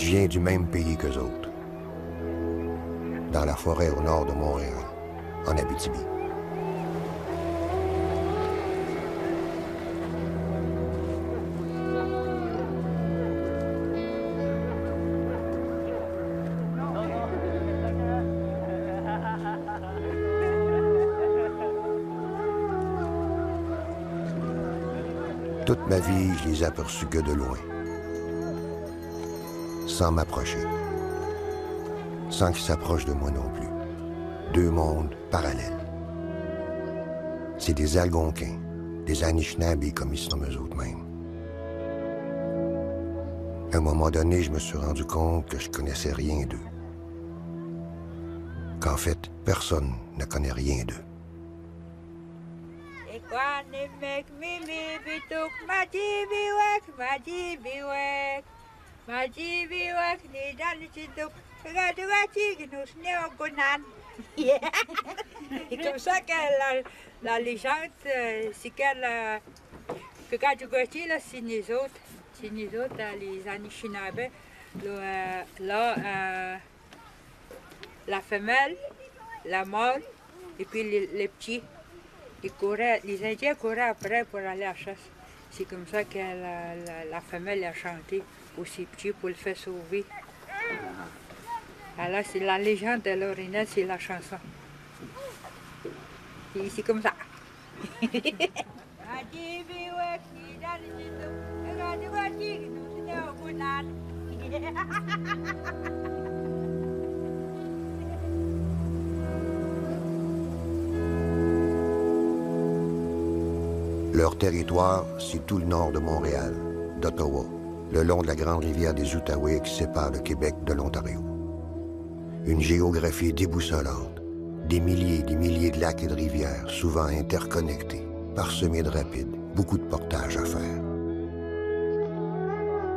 Je viens du même pays qu'eux autres, dans la forêt au nord de Montréal, en Abitibi. Toute ma vie, je les ai aperçus que de loin, sans m'approcher, sans qu'ils s'approchent de moi non plus. Deux mondes parallèles. C'est des Algonquins, des Anishinabés comme ils se nomment eux autres mêmes. À un moment donné, je me suis rendu compte que je connaissais rien d'eux. Qu'en fait, personne ne connaît rien d'eux. Et comme ça que la légende, c'est que quand tu goûtes, là, c'est nous autres, les Anishinabés, la femelle, la mâle, et puis les petits. Les Indiens couraient après pour aller à la chasse. C'est comme ça que la femelle a chanté pour ses petits pour le faire sauver. Alors, c'est la légende de l'Orinois, c'est la chanson. C'est comme ça. Leur territoire, c'est tout le nord de Montréal, d'Ottawa, le long de la grande rivière des Outaouais qui sépare le Québec de l'Ontario. Une géographie déboussolante, des milliers et des milliers de lacs et de rivières, souvent interconnectés, parsemés de rapides, beaucoup de portages à faire.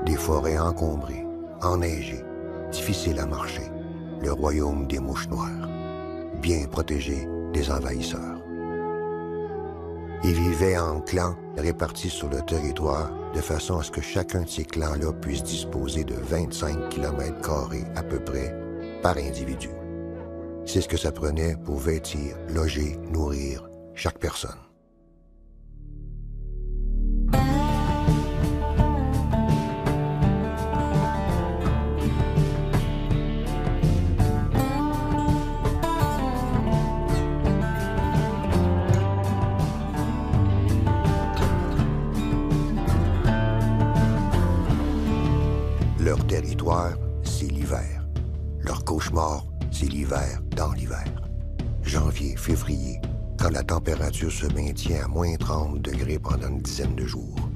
Des forêts encombrées, enneigées, difficiles à marcher, le royaume des mouches noires, bien protégé des envahisseurs. Ils vivaient en clans répartis sur le territoire de façon à ce que chacun de ces clans-là puisse disposer de 25 km² à peu près par individu. C'est ce que ça prenait pour vêtir, loger, nourrir chaque personne. Leur territoire, c'est l'hiver. Leur cauchemar, c'est l'hiver dans l'hiver. Janvier, février, quand la température se maintient à moins 30 degrés pendant une dizaine de jours.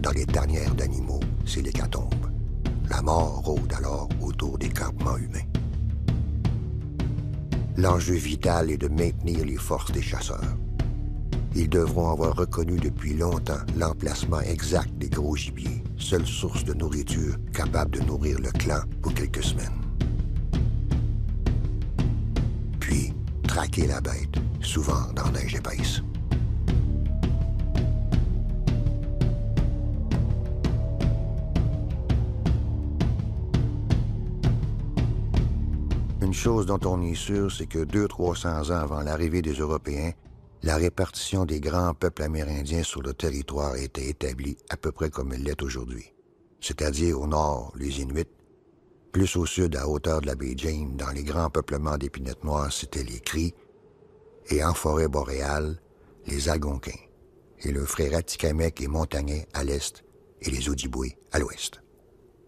Dans les tanières d'animaux, c'est l'hécatombe. La mort rôde alors autour des campements humains. L'enjeu vital est de maintenir les forces des chasseurs. Ils devront avoir reconnu depuis longtemps l'emplacement exact des gros gibiers, seule source de nourriture capable de nourrir le clan pour quelques semaines. Puis, traquer la bête, souvent dans la neige épaisse. Une chose dont on est sûr, c'est que 200-300 ans avant l'arrivée des Européens, la répartition des grands peuples amérindiens sur le territoire était établie à peu près comme elle l'est aujourd'hui. C'est-à-dire au nord, les Inuits, plus au sud, à hauteur de la baie James, dans les grands peuplements d'épinettes noires, c'était les Cris, et en forêt boréale, les Algonquins, et leurs frères Atikamekw et Montagnais à l'est, et les Ojibwés à l'ouest.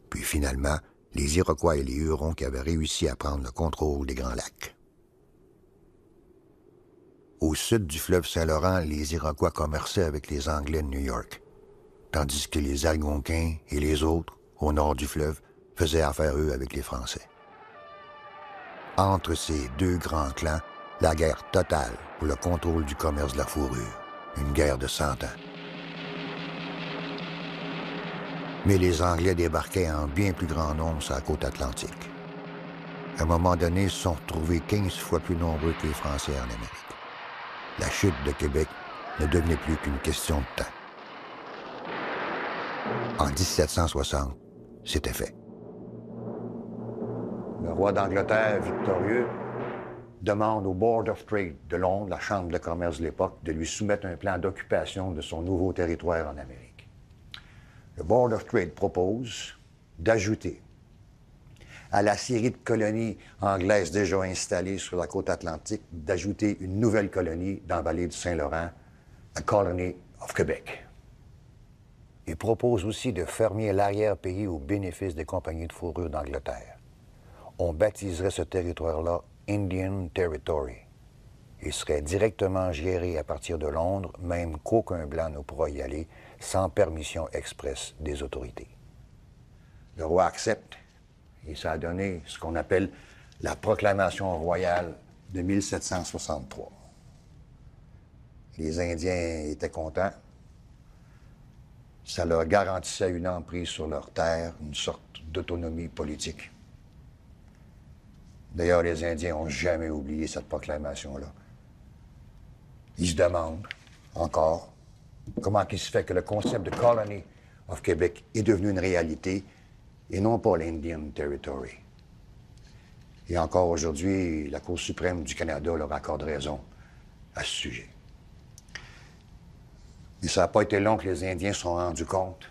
Puis finalement, les Iroquois et les Hurons qui avaient réussi à prendre le contrôle des Grands Lacs. Au sud du fleuve Saint-Laurent, les Iroquois commerçaient avec les Anglais de New York, tandis que les Algonquins et les autres, au nord du fleuve, faisaient affaire, eux, avec les Français. Entre ces deux grands clans, la guerre totale pour le contrôle du commerce de la fourrure, une guerre de 100 ans. Mais les Anglais débarquaient en bien plus grand nombre sur la côte atlantique. À un moment donné, ils se sont retrouvés 15 fois plus nombreux que les Français en Amérique. La chute de Québec ne devenait plus qu'une question de temps. En 1760, c'était fait. roi d'Angleterre, victorieux, demande au Board of Trade de Londres, la chambre de commerce de l'époque, de lui soumettre un plan d'occupation de son nouveau territoire en Amérique. Le Board of Trade propose d'ajouter à la série de colonies anglaises déjà installées sur la côte atlantique, d'ajouter une nouvelle colonie dans la vallée du Saint-Laurent, la Colony of Québec. Il propose aussi de fermer l'arrière-pays au bénéfice des compagnies de fourrure d'Angleterre. On baptiserait ce territoire-là Indian Territory. Il serait directement géré à partir de Londres, même qu'aucun Blanc ne pourra y aller sans permission expresse des autorités. Le roi accepte et ça a donné ce qu'on appelle la proclamation royale de 1763. Les Indiens étaient contents. Ça leur garantissait une emprise sur leurs terres, une sorte d'autonomie politique. D'ailleurs, les Indiens n'ont jamais oublié cette proclamation-là. Ils se demandent, encore, comment il se fait que le concept de Colony of Québec est devenu une réalité et non pas l'Indian Territory. Et encore aujourd'hui, la Cour suprême du Canada leur accorde raison à ce sujet. Et ça n'a pas été long que les Indiens se sont rendus compte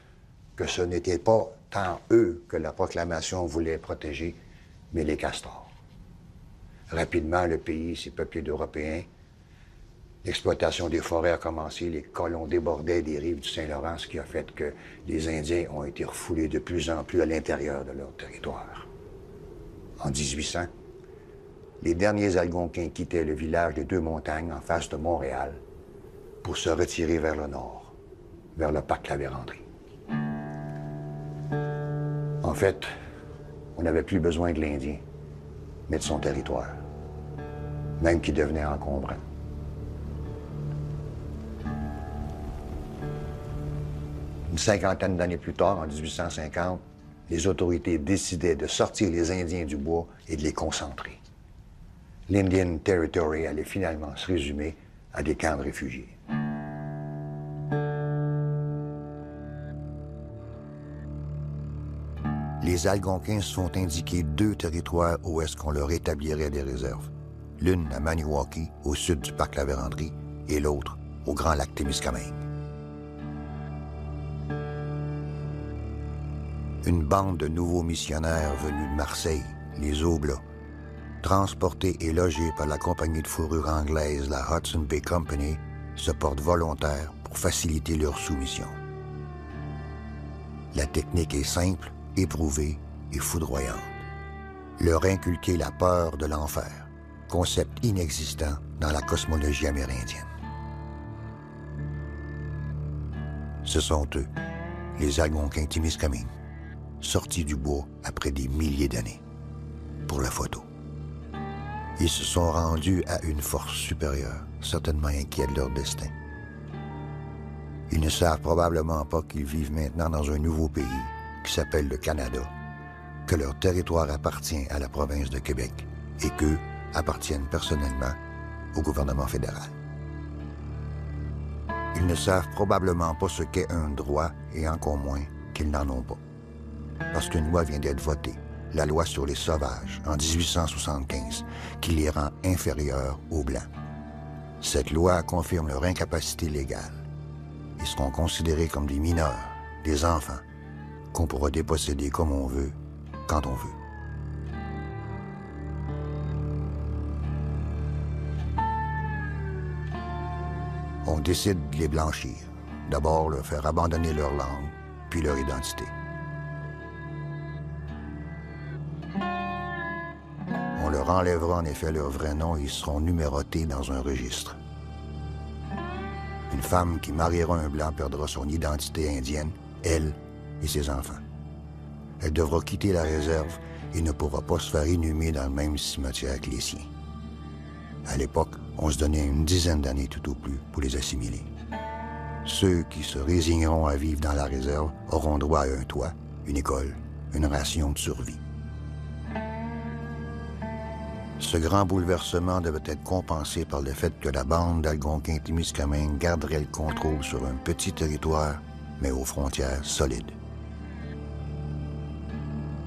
que ce n'était pas tant eux que la proclamation voulait protéger, mais les castors. Rapidement, le pays s'est peuplé d'Européens. L'exploitation des forêts a commencé, les colons débordaient des rives du Saint-Laurent, ce qui a fait que les Indiens ont été refoulés de plus en plus à l'intérieur de leur territoire. En 1800, les derniers Algonquins quittaient le village des Deux-Montagnes, en face de Montréal, pour se retirer vers le nord, vers le parc La Vérendrye. En fait, on n'avait plus besoin de l'Indien, mais de son territoire, même qui devenait encombrant. Une cinquantaine d'années plus tard, en 1850, les autorités décidaient de sortir les Indiens du bois et de les concentrer. L'Indian Territory allait finalement se résumer à des camps de réfugiés. Les Algonquins se font indiquer 2 territoires où est-ce qu'on leur établirait des réserves. L'une à Maniwaki, au sud du parc La Vérendrye, et l'autre au Grand Lac Témiscamingue. Une bande de nouveaux missionnaires venus de Marseille, les Oblats, transportés et logés par la compagnie de fourrure anglaise, la Hudson Bay Company, se portent volontaires pour faciliter leur soumission. La technique est simple, éprouvée et foudroyante. Leur inculquer la peur de l'enfer, concept inexistant dans la cosmologie amérindienne. Ce sont eux, les Algonquins Témiscamingue, sortis du bois après des milliers d'années, pour la photo. Ils se sont rendus à une force supérieure, certainement inquiets de leur destin. Ils ne savent probablement pas qu'ils vivent maintenant dans un nouveau pays qui s'appelle le Canada, que leur territoire appartient à la province de Québec et qu'eux appartiennent personnellement au gouvernement fédéral. Ils ne savent probablement pas ce qu'est un droit et encore moins qu'ils n'en ont pas. Parce qu'une loi vient d'être votée, la loi sur les sauvages, en 1875, qui les rend inférieurs aux Blancs. Cette loi confirme leur incapacité légale. Ils seront considérés comme des mineurs, des enfants, qu'on pourra déposséder comme on veut, quand on veut. On décide de les blanchir. D'abord, leur faire abandonner leur langue, puis leur identité. On leur enlèvera en effet leur vrai nom et ils seront numérotés dans un registre. Une femme qui mariera un Blanc perdra son identité indienne, elle et ses enfants. Elle devra quitter la réserve et ne pourra pas se faire inhumer dans le même cimetière que les siens. À l'époque, on se donnait une dizaine d'années tout au plus pour les assimiler. Ceux qui se résigneront à vivre dans la réserve auront droit à un toit, une école, une ration de survie. Ce grand bouleversement devait être compensé par le fait que la bande d'Algonquins Témiscamingue garderait le contrôle sur un petit territoire, mais aux frontières solides.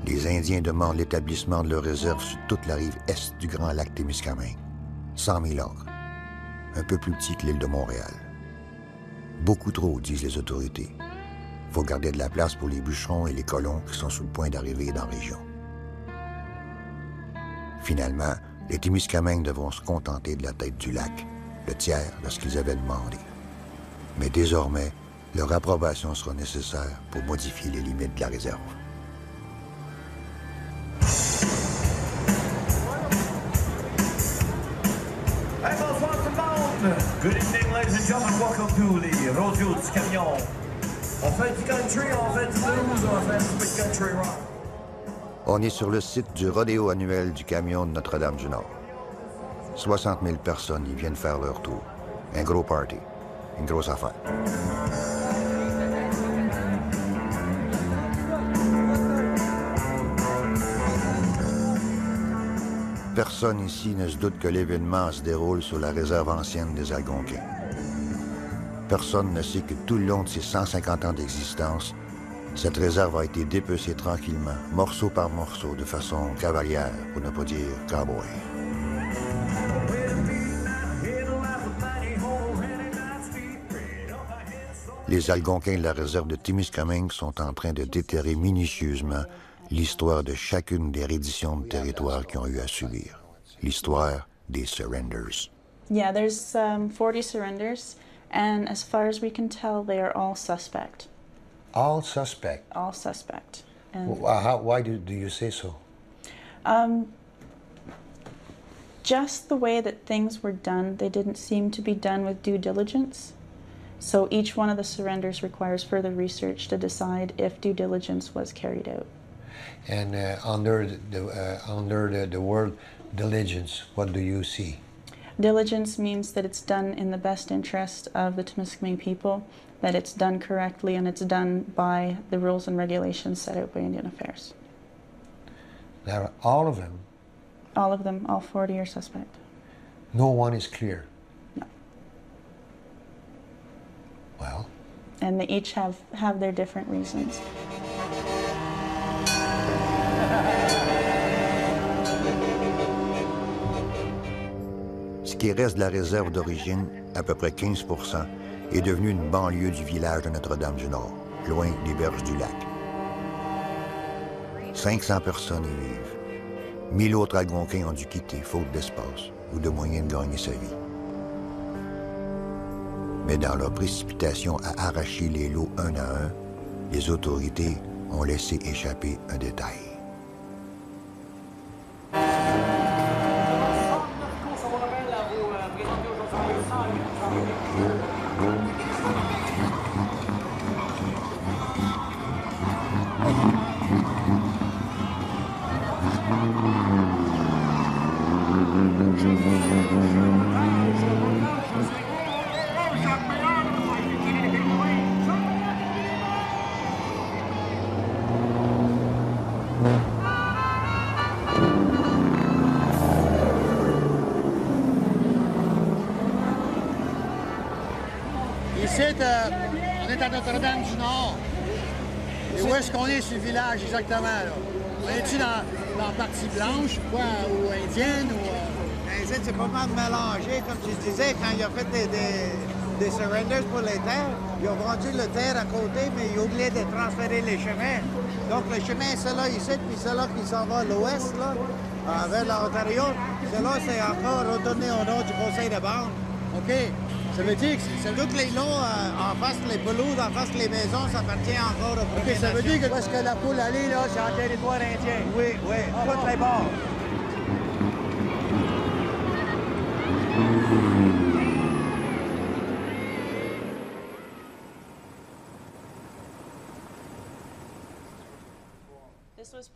Les Indiens demandent l'établissement de leur réserve sur toute la rive est du Grand Lac Témiscamingue. 100 000 acres. Un peu plus petit que l'île de Montréal. Beaucoup trop, disent les autorités. Il faut garder de la place pour les bûcherons et les colons qui sont sur le point d'arriver dans la région. Finalement, les Témiscamingues devront se contenter de la tête du lac, le tiers de ce qu'ils avaient demandé. Mais désormais, leur approbation sera nécessaire pour modifier les limites de la réserve. Hey, bonsoir tout le monde! Good evening, ladies and gentlemen. Welcome to les Rodeos du Camion. On fait du country, on fait du blues, on fait un petit peu de country rock. On est sur le site du rodéo annuel du Camion de Notre-Dame-du-Nord. 60 000 personnes y viennent faire leur tour. Un gros party. Une grosse affaire. Personne ici ne se doute que l'événement se déroule sur la réserve ancienne des Algonquins. Personne ne sait que tout le long de ses 150 ans d'existence, cette réserve a été dépecée tranquillement, morceau par morceau, de façon cavalière, pour ne pas dire cowboy. Les Algonquins de la réserve de Témiscamingue sont en train de déterrer minutieusement l'histoire de chacune des redditions de territoire qu'ils ont eu à subir. L'histoire des surrenders. Yeah, there's 40 surrenders, and as far as we can tell, they are all suspect. All suspect? All suspect. And, why do you say so? Just the way that things were done, they didn't seem to be done with due diligence. So each one of the surrenders requires further research to decide if due diligence was carried out. And under the word diligence, what do you see? Diligence means that it's done in the best interest of the Témiscamingue people, that it's done correctly, and it's done by the rules and regulations set out by Indian Affairs. Now, all of them? All of them, all 40 are suspect. No one is clear? No. Well? And they each have their different reasons. Ce qui reste de la réserve d'origine, à peu près 15 %, est devenu une banlieue du village de Notre-Dame-du-Nord, loin des berges du lac. 500 personnes y vivent. 1000 autres Algonquins ont dû quitter, faute d'espace ou de moyens de gagner sa vie. Mais dans leur précipitation à arracher les lots un à un, les autorités ont laissé échapper un détail. Ici, on est à Notre-Dame-du-Nord. Et où est-ce qu'on est sur le village exactement, là? On est-tu dans la partie blanche, quoi, ou indienne, ou... Ici, c'est pas mal mélangé, comme tu disais, quand il a fait des surrenders pour les terres, ils ont vendu le terre à côté, mais ils ont oublié de transférer les chemins. Donc, le chemin, c'est là ici, puis c'est là qui s'en va à l'ouest, là, vers l'Ontario. Cela, c'est encore redonné au nom du conseil de bande. OK. Ça veut dire que c'est tous les lots en face, les pelouses, en face, les maisons, ça appartient encore au OK, ça veut dire que parce que la poule allée, là, c'est en territoire indien. Oui, oui, toutes les bords.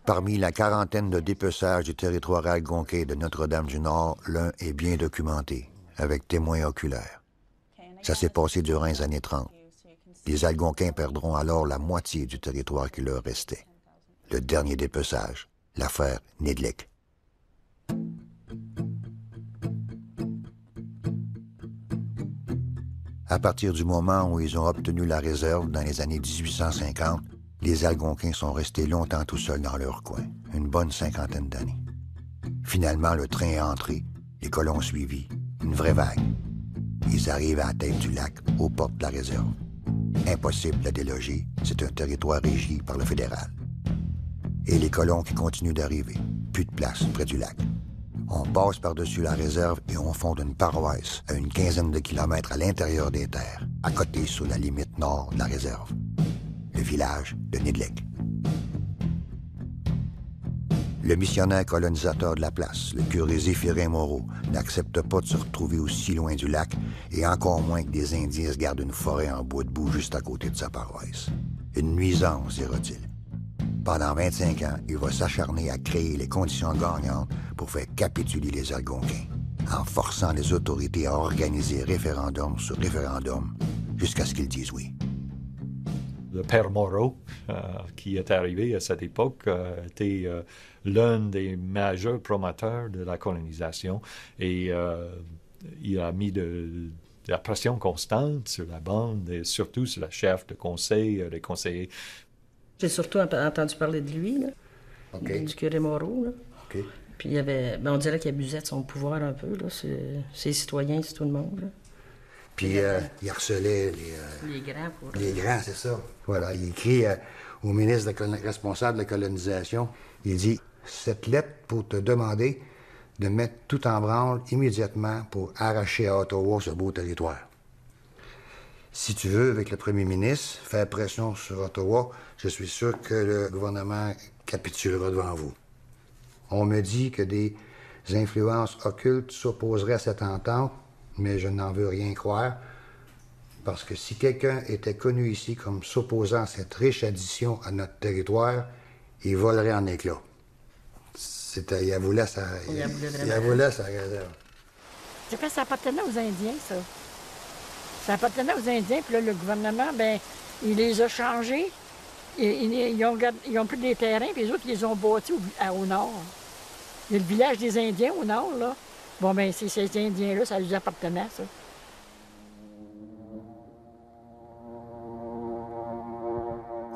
Parmi la quarantaine de dépeçages du territoire algonquin de Notre-Dame-du-Nord, l'un est bien documenté, avec témoins oculaires. Ça s'est passé durant les années 30. Les Algonquins perdront alors la moitié du territoire qui leur restait. Le dernier dépeçage, l'affaire Nidlick. À partir du moment où ils ont obtenu la réserve dans les années 1850, Les Algonquins sont restés longtemps tout seuls dans leur coin, une bonne 50aine d'années. Finalement, le train est entré, les colons suivis, une vraie vague. Ils arrivent à la tête du lac, aux portes de la réserve. Impossible de la déloger, c'est un territoire régi par le fédéral. Et les colons qui continuent d'arriver, plus de place près du lac. On passe par-dessus la réserve et on fonde une paroisse à une quinzaine de kilomètres à l'intérieur des terres, à côté sur la limite nord de la réserve. Le village de Nidlek. Le missionnaire colonisateur de la place, le curé Zéphirin Moreau, n'accepte pas de se retrouver aussi loin du lac et encore moins que des Indiens se gardent une forêt en bois debout juste à côté de sa paroisse. Une nuisance, dira-t-il. Pendant 25 ans, il va s'acharner à créer les conditions gagnantes pour faire capituler les Algonquins, en forçant les autorités à organiser référendum sur référendum jusqu'à ce qu'ils disent oui. Le père Moreau, qui est arrivé à cette époque, était l'un des majeurs promoteurs de la colonisation et il a mis de la pression constante sur la bande et surtout sur la chef de conseil, les conseillers. J'ai surtout entendu parler de lui, là, du curé Moreau. Là. Okay. Puis il y avait, on dirait qu'il abusait de son pouvoir un peu, là, sur ses citoyens, sur tout le monde. Là. Puis il harcelait les grands. Les grands, c'est ça. Voilà, il écrit au ministre responsable de la colonisation, il dit « Cette lettre pour te demander de mettre tout en branle immédiatement pour arracher à Ottawa ce beau territoire. Si tu veux, avec le premier ministre, faire pression sur Ottawa, je suis sûr que le gouvernement capitulera devant vous. On me dit que des influences occultes s'opposeraient à cette entente, mais je n'en veux rien croire, parce que si quelqu'un était connu ici comme s'opposant à cette riche addition à notre territoire, il volerait en éclats. Il voulait sa réserve. C'est quand ça appartenait aux Indiens, ça. Ça appartenait aux Indiens, puis là, le gouvernement, ben, il les a changés. Ils ont pris des terrains, puis les autres, ils les ont bâtis au nord. Il y a le village des Indiens au nord, là. Bon, ben, c'est ces Indiens-là, ça leur appartenait, ça.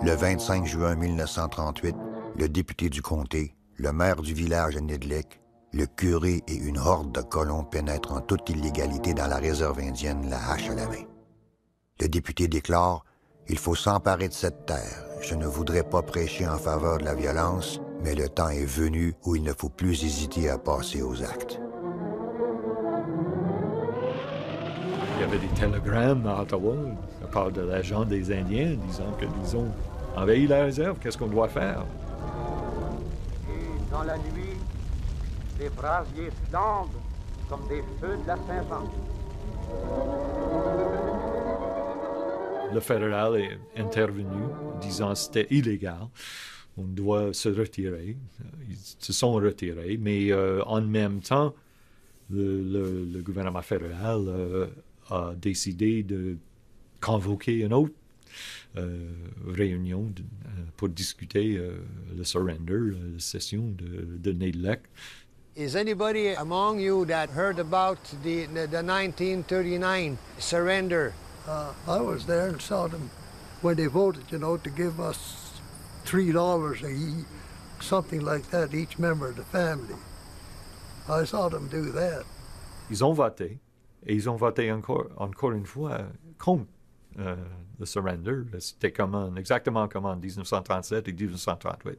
Le 25 juin 1938, le député du comté, le maire du village de Nidlek, le curé et une horde de colons pénètrent en toute illégalité dans la réserve indienne, la hache à la main. Le député déclare « Il faut s'emparer de cette terre. Je ne voudrais pas prêcher en faveur de la violence, mais le temps est venu où il ne faut plus hésiter à passer aux actes. » Il y avait des télégrammes à Ottawa à part de l'agent des Indiens disant qu'ils ont envahi la réserve. Qu'est-ce qu'on doit faire? Et dans la nuit, les brasiers flambent comme des feux de la Saint-Jean. Le fédéral est intervenu disant que c'était illégal. On doit se retirer. Ils se sont retirés, mais en même temps, le gouvernement fédéral a décidé de convoquer une autre réunion pour discuter le surrender, la cession de Nidlek. Is anybody among you that heard about the 1939 surrender? I was there and saw them when they voted, to give us $3 something like that, each member of the family. I saw them do that. Ils ont voté, et ils ont voté encore une fois contre le surrender. C'était exactement comme en 1937 et 1938.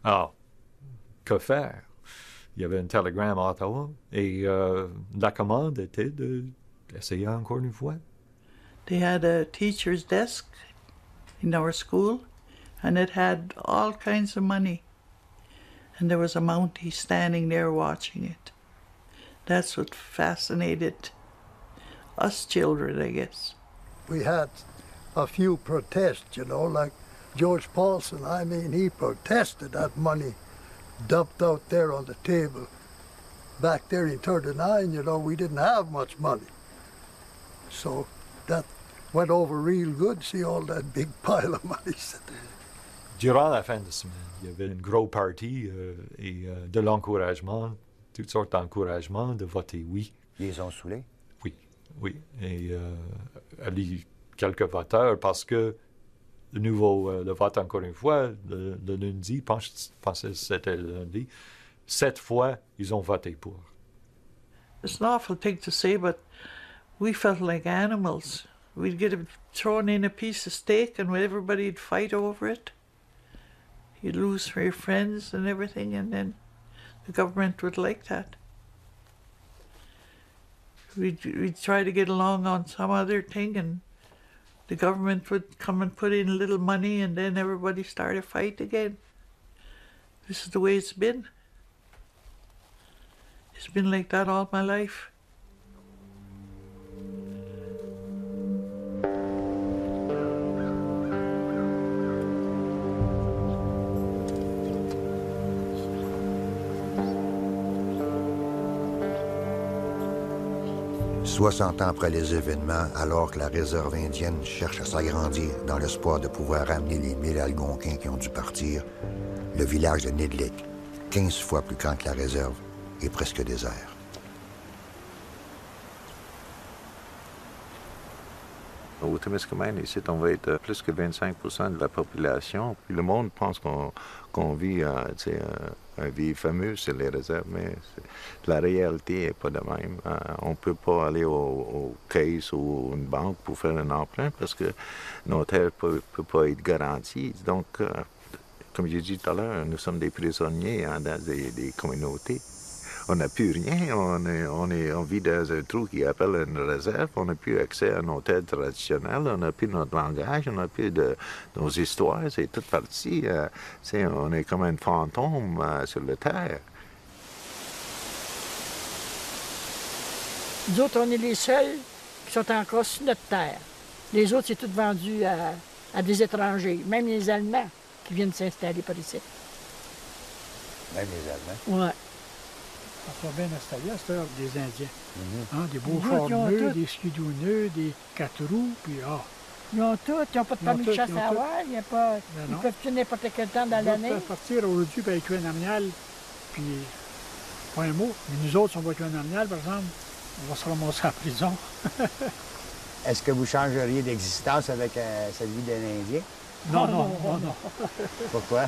Alors, que faire? Il y avait un télégramme à Ottawa et la commande était d'essayer encore une fois. They had a teacher's desk in our school, and it had all kinds of money. And there was a Mountie standing there watching it. That's what fascinated us children, I guess. We had a few protests, like George Paulson. He protested that money dumped out there on the table. Back there in 39, we didn't have much money. So that went over real good, see all that big pile of money. Durant la fin de semaine, il y avait une grosse partie et de l'encouragement, toutes sortes d'encouragements de voter oui. Ils les ont saoulés? Oui. Et quelques voteurs, parce que le vote, encore une fois, le lundi, je pensais que c'était le lundi, 7 fois, ils ont voté pour. It's an awful thing to say, but we felt like animals. We'd get thrown in a piece of steak and everybody'd fight over it. You'd lose your friends and everything, and then the government would like that. We'd try to get along on some other thing, and the government would come and put in a little money, and then everybody started a fight again. This is the way it's been. It's been like that all my life. « 60 ans après les événements, alors que la réserve indienne cherche à s'agrandir dans l'espoir de pouvoir ramener les 1000 Algonquins qui ont dû partir, le village de Nidlik, 15 fois plus grand que la réserve, est presque désert. Au Témiscamingue, ici, on va être plus que 25% de la population. Puis le monde pense qu'on vit une vie fameuse sur les réserves, mais la réalité n'est pas de même. On ne peut pas aller au caisse ou une banque pour faire un emprunt parce que nos terres ne peuvent pas être garanties. Donc, comme j'ai dit tout à l'heure, nous sommes des prisonniers dans des communautés. On n'a plus rien, on vit dans un trou qui appelle une réserve, on n'a plus accès à nos terres traditionnelles, on n'a plus notre langage, on n'a plus de nos histoires, c'est toute partie. On est comme un fantôme sur la terre. Nous autres, on est les seuls qui sont encore sur notre terre. Les autres, c'est tout vendu à des étrangers, même les Allemands qui viennent s'installer par ici. Même les Allemands? Oui. On soit bien installé à cette heure des Indiens. Des beaux chars-nœuds, des skidouneux, des 4 roues, puis Ils ont tout, ils n'ont pas de permis de chasse à avoir, ils peuvent tuer n'importe quel temps dans l'année. Ils peuvent partir aujourd'hui et tuer un amiral, puis pas un mot. Mais nous autres, si on va tuer un amiral, par exemple, on va se ramasser en prison. Est-ce que vous changeriez d'existence avec celui d'un Indien? Non. Pourquoi?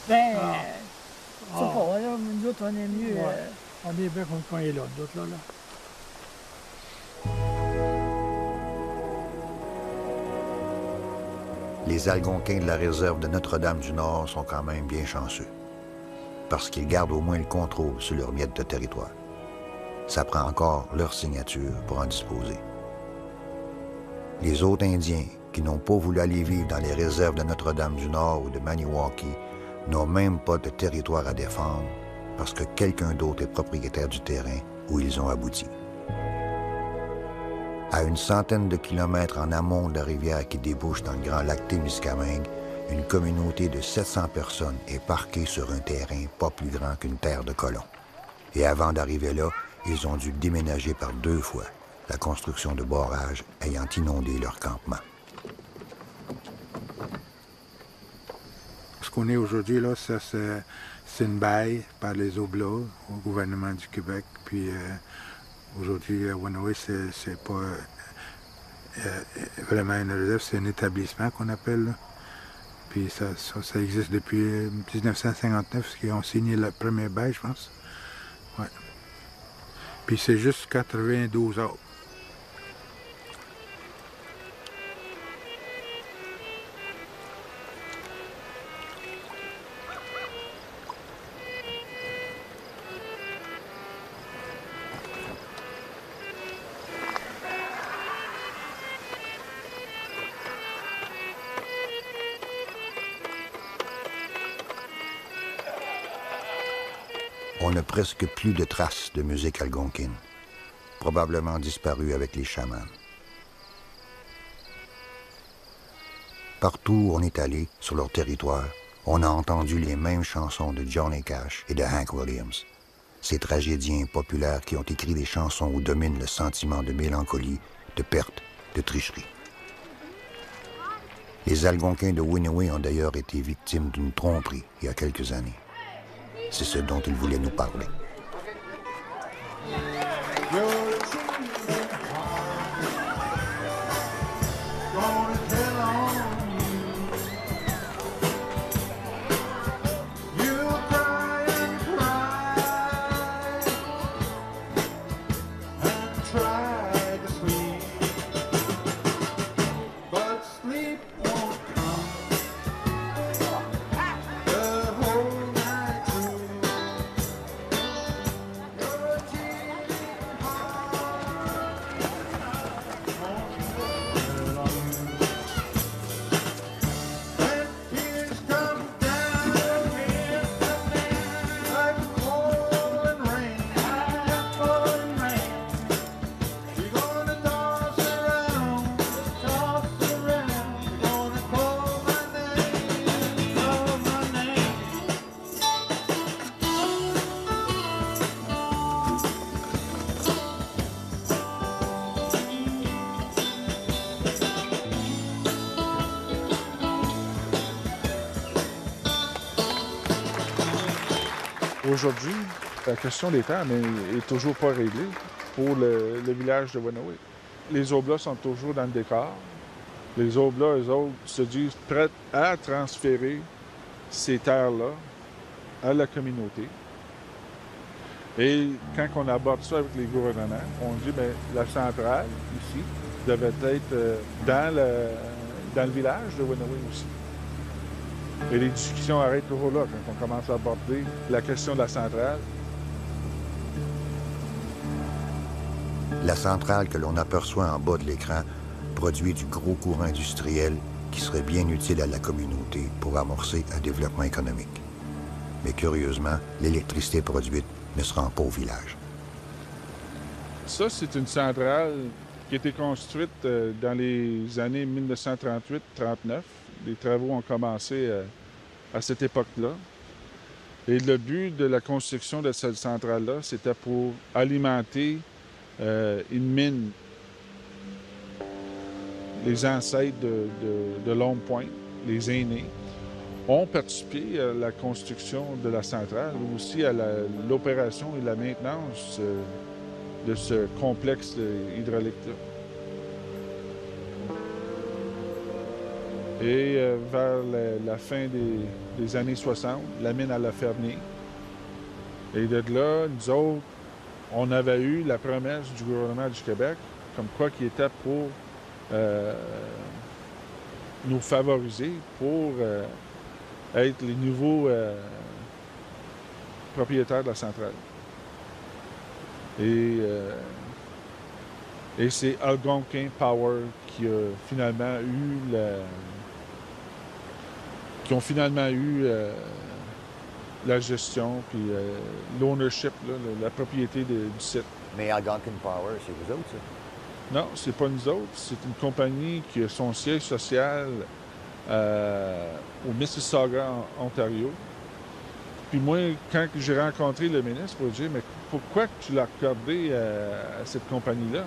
Je sais pas, là, nous autres, on est mieux. On est bien qu'on est là, nous autres, là. Les Algonquins de la réserve de Notre-Dame-du-Nord sont quand même bien chanceux, parce qu'ils gardent au moins le contrôle sur leur miette de territoire. Ça prend encore leur signature pour en disposer. Les autres Indiens qui n'ont pas voulu aller vivre dans les réserves de Notre-Dame-du-Nord ou de Maniwaki n'ont même pas de territoire à défendre parce que quelqu'un d'autre est propriétaire du terrain où ils ont abouti. À une centaine de kilomètres en amont de la rivière qui débouche dans le grand lac Témiscamingue, une communauté de 700 personnes est parquée sur un terrain pas plus grand qu'une terre de colons. Et avant d'arriver là, ils ont dû déménager par 2 fois, la construction de barrages ayant inondé leur campement. Ce qu'on est aujourd'hui, là, ça, c'est une baille par les Oblats au gouvernement du Québec. Puis aujourd'hui, à Wenowee, c'est pas vraiment une réserve, c'est un établissement qu'on appelle. Là. Puis ça existe depuis 1959, parce qu'ils ont signé la première baille, je pense. Ouais. Puis c'est juste 92 ans. On n'a presque plus de traces de musique algonquine, probablement disparue avec les chamans. Partout où on est allé, sur leur territoire, on a entendu les mêmes chansons de Johnny Cash et de Hank Williams, ces tragédiens populaires qui ont écrit des chansons où domine le sentiment de mélancolie, de perte, de tricherie. Les Algonquins de Wenowee ont d'ailleurs été victimes d'une tromperie il y a quelques années. C'est ce dont ils voulaient nous parler. Gonna tell on Aujourd'hui, la question des terres n'est toujours pas réglée pour le village de Wenowee. Les Oblats sont toujours dans le décor. Les Oblats, eux autres, se disent prêts à transférer ces terres-là à la communauté. Et quand on aborde ça avec les gouvernements, on dit bien, la centrale, ici, devait être dans le village de Wenowee aussi. Et les discussions arrêtent toujours là, quand on commence à aborder la question de la centrale. La centrale que l'on aperçoit en bas de l'écran produit du gros courant industriel qui serait bien utile à la communauté pour amorcer un développement économique. Mais curieusement, l'électricité produite ne se rend pas au village. Ça, c'est une centrale qui a été construite dans les années 1938-39. Les travaux ont commencé à cette époque-là. Et le but de la construction de cette centrale-là, c'était pour alimenter une mine. Les ancêtres de Longue Pointe, les aînés, ont participé à la construction de la centrale, mais aussi à l'opération et la maintenance de ce complexe hydraulique-là. Et vers la fin des années 60, la mine a fermé. Et de là, nous autres, on avait eu la promesse du gouvernement du Québec, comme quoi qui était pour nous favoriser, pour être les nouveaux propriétaires de la centrale. Et c'est Algonquin Power qui ont finalement eu la gestion puis l'ownership, la propriété du site. Mais Algonquin Power, c'est vous autres, ça? Non, c'est pas nous autres. C'est une compagnie qui a son siège social au Mississauga, en Ontario. Puis moi, quand j'ai rencontré le ministre, je lui ai dit, mais pourquoi tu l'as accordé à cette compagnie-là?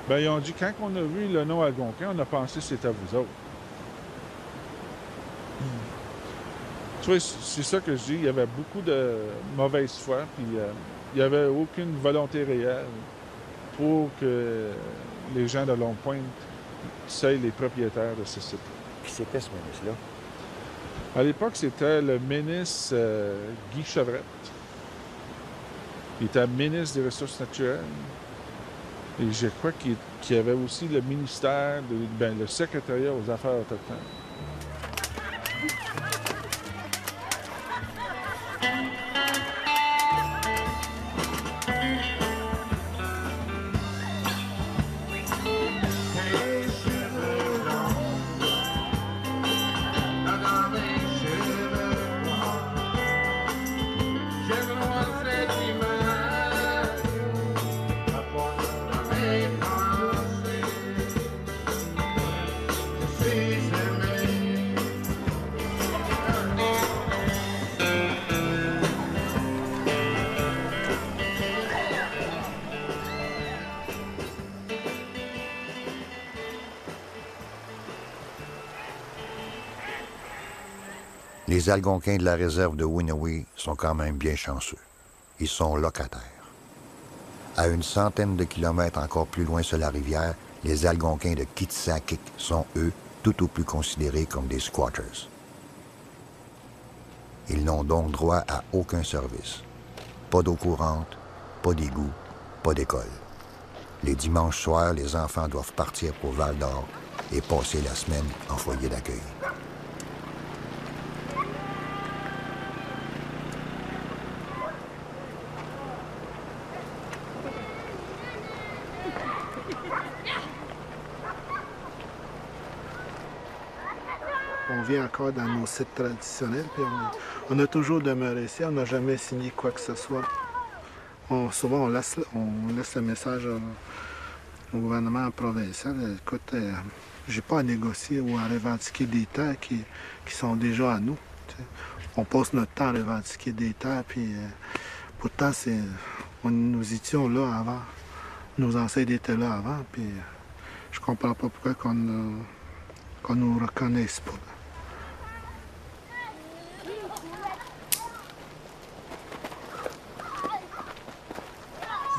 Bien, ils ont dit, quand on a vu le nom Algonquin, on a pensé que c'était à vous autres. Tu vois, c'est ça que je dis, il y avait beaucoup de mauvaise foi, puis il n'y avait aucune volonté réelle pour que les gens de Longue Pointe soient les propriétaires de ce site. Qui c'était ce ministre-là? À l'époque, c'était le ministre Guy Chevrette. Il était ministre des Ressources naturelles. Et je crois qu'il y avait aussi le ministère, le secrétariat aux Affaires autochtones. Les Algonquins de la réserve de Wenowee sont quand même bien chanceux. Ils sont locataires. À une centaine de kilomètres encore plus loin sur la rivière, les Algonquins de Kitsakik sont, eux, tout au plus considérés comme des squatters. Ils n'ont donc droit à aucun service. Pas d'eau courante, pas d'égout, pas d'école. Les dimanches soirs, les enfants doivent partir pour Val-d'Or et passer la semaine en foyer d'accueil. On vit encore dans nos sites traditionnels, puis on a toujours demeuré ici, on n'a jamais signé quoi que ce soit. Souvent, on laisse le message au gouvernement provincial. Écoute, j'ai pas à négocier ou à revendiquer des terres qui sont déjà à nous. T'sais. On passe notre temps à revendiquer des terres, puis pourtant, nous étions là avant. Nos ancêtres étaient là avant, puis je comprends pas pourquoi qu'on nous reconnaisse pas.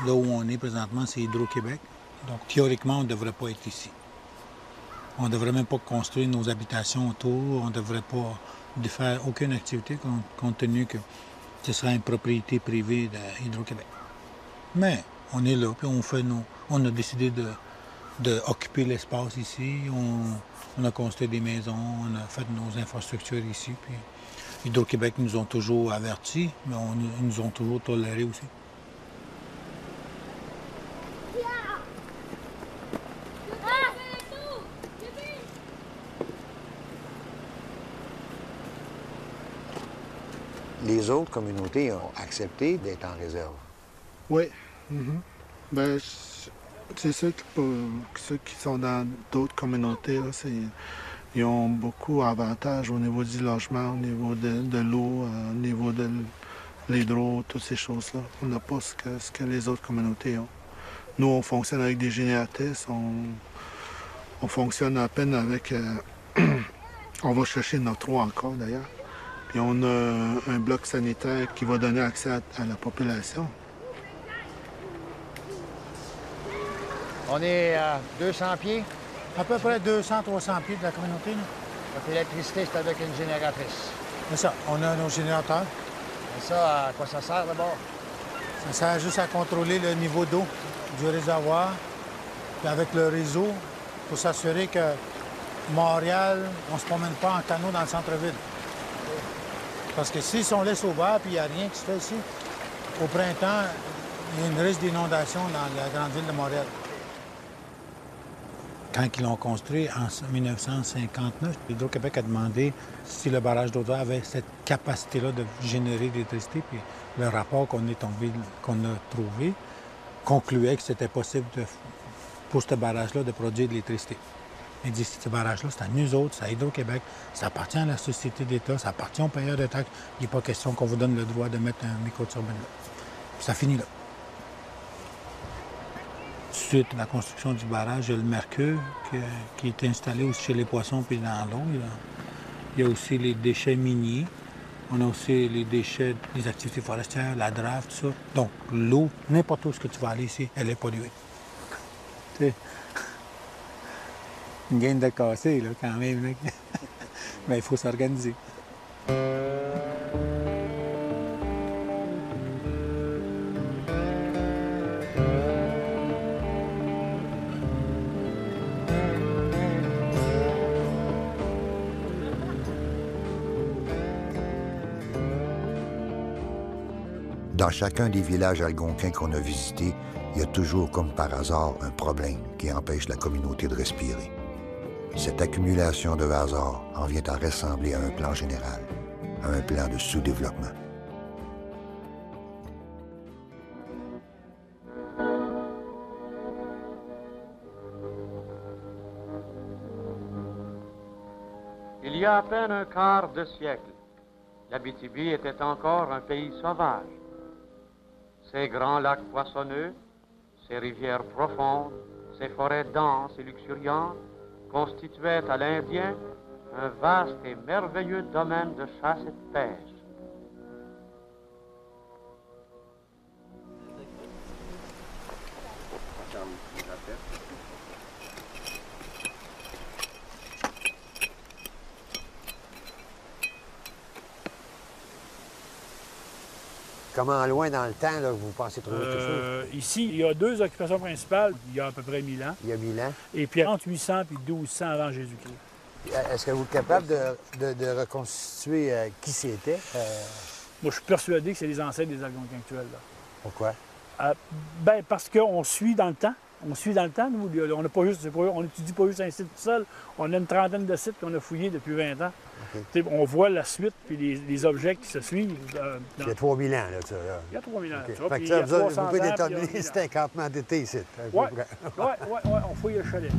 là où on est présentement, c'est Hydro-Québec. Donc, théoriquement, on ne devrait pas être ici. On ne devrait même pas construire nos habitations autour. On ne devrait pas faire aucune activité compte tenu que ce serait une propriété privée d'Hydro-Québec. Mais on est là, puis on a décidé d'occuper l'espace ici. On a construit des maisons, on a fait nos infrastructures ici. Puis Hydro-Québec nous ont toujours avertis, mais ils nous ont toujours tolérés aussi. Les autres communautés ont accepté d'être en réserve. Oui. Ben, c'est sûr que pour ceux qui sont dans d'autres communautés, là, ils ont beaucoup d'avantages au niveau du logement, au niveau de l'eau, au niveau de l'hydro, toutes ces choses-là. On n'a pas ce que les autres communautés ont. Nous, on fonctionne avec des génératrices, on fonctionne à peine avec... on va chercher notre eau encore, d'ailleurs. Puis on a un bloc sanitaire qui va donner accès à la population. On est à 200 pieds? À peu près 200-300 pieds de la communauté. Puis l'électricité, c'est avec une génératrice. C'est ça. On a nos générateurs. Et ça, à quoi ça sert d'abord? Ça sert juste à contrôler le niveau d'eau du réservoir. Puis avec le réseau, pour s'assurer que Montréal, on ne se promène pas en canot dans le centre-ville. Parce que si on laisse ouvert puis il n'y a rien qui se fait ici, au printemps, il y a une risque d'inondation dans la grande ville de Montréal. Quand ils l'ont construit en 1959, Hydro-Québec a demandé si le barrage d'Ottawa avait cette capacité-là de générer de l'électricité. Puis le rapport qu'on a trouvé concluait que c'était possible pour ce barrage-là de produire de l'électricité. Il dit, ce barrage-là, c'est à nous autres, c'est à Hydro-Québec, ça appartient à la société d'État, ça appartient aux payeurs de taxes. Il n'est pas question qu'on vous donne le droit de mettre un microturbine là. Puis ça finit là. Suite à la construction du barrage, il y a le mercure qui est installé aussi chez les poissons puis dans l'eau. Il y a aussi les déchets miniers. On a aussi les déchets des activités forestières, la drave, tout ça. Donc l'eau, n'importe où ce que tu vas aller ici, elle est polluée. T'sais, une gaine de casser, là, quand même. Là. Mais il faut s'organiser. Dans chacun des villages algonquins qu'on a visités, il y a toujours, comme par hasard, un problème qui empêche la communauté de respirer. Cette accumulation de hasards en vient à ressembler à un plan général, à un plan de sous-développement. Il y a à peine un quart de siècle, l'Abitibi était encore un pays sauvage. Ses grands lacs poissonneux, ses rivières profondes, ses forêts denses et luxuriantes constituaient à l'Indien un vaste et merveilleux domaine de chasse et de pêche. Comment loin dans le temps, là, vous pensez trouver quelque chose? Ici, il y a deux occupations principales, il y a à peu près 1000 ans. Il y a 1000 ans. Et puis entre 800 et 1200 avant Jésus-Christ. Est-ce que vous êtes capable de reconstituer qui c'était? Moi, je suis persuadé que c'est les ancêtres des Algonquins actuels. Là. Pourquoi? Ben, parce qu'on suit dans le temps. On suit dans le temps, nous. On n'étudie pas juste un site tout seul. On a une trentaine de sites qu'on a fouillés depuis 20 ans. Okay. On voit la suite puis les objets qui se suivent. Il y a 3000 ans, là, ça. Là. Il y a 3000 ans, okay. ça. Fait que ça, vous pouvez déterminer c'est un campement d'été ici. Oui, on fouille le chalet.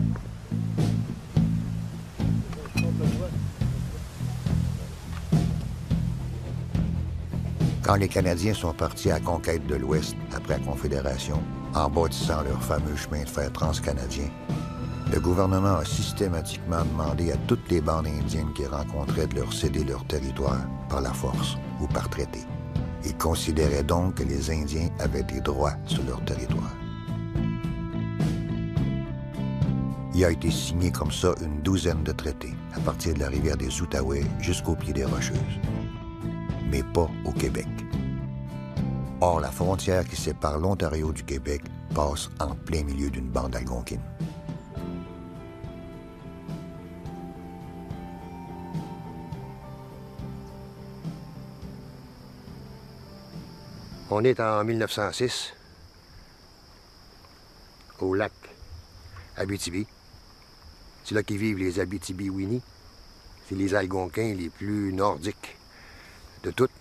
Quand les Canadiens sont partis à la conquête de l'Ouest après la Confédération, en bâtissant leur fameux chemin de fer transcanadien, le gouvernement a systématiquement demandé à toutes les bandes indiennes qu'ils rencontraient de leur céder leur territoire par la force ou par traité. Ils considéraient donc que les Indiens avaient des droits sur leur territoire. Il a été signé comme ça une douzaine de traités, à partir de la rivière des Outaouais jusqu'au pied des Rocheuses. Mais pas au Québec. Or, la frontière qui sépare l'Ontario du Québec passe en plein milieu d'une bande algonquine. On est en 1906, au lac Abitibi. C'est là qu'ils vivent les Abitibi-Winni. C'est les Algonquins les plus nordiques de toutes.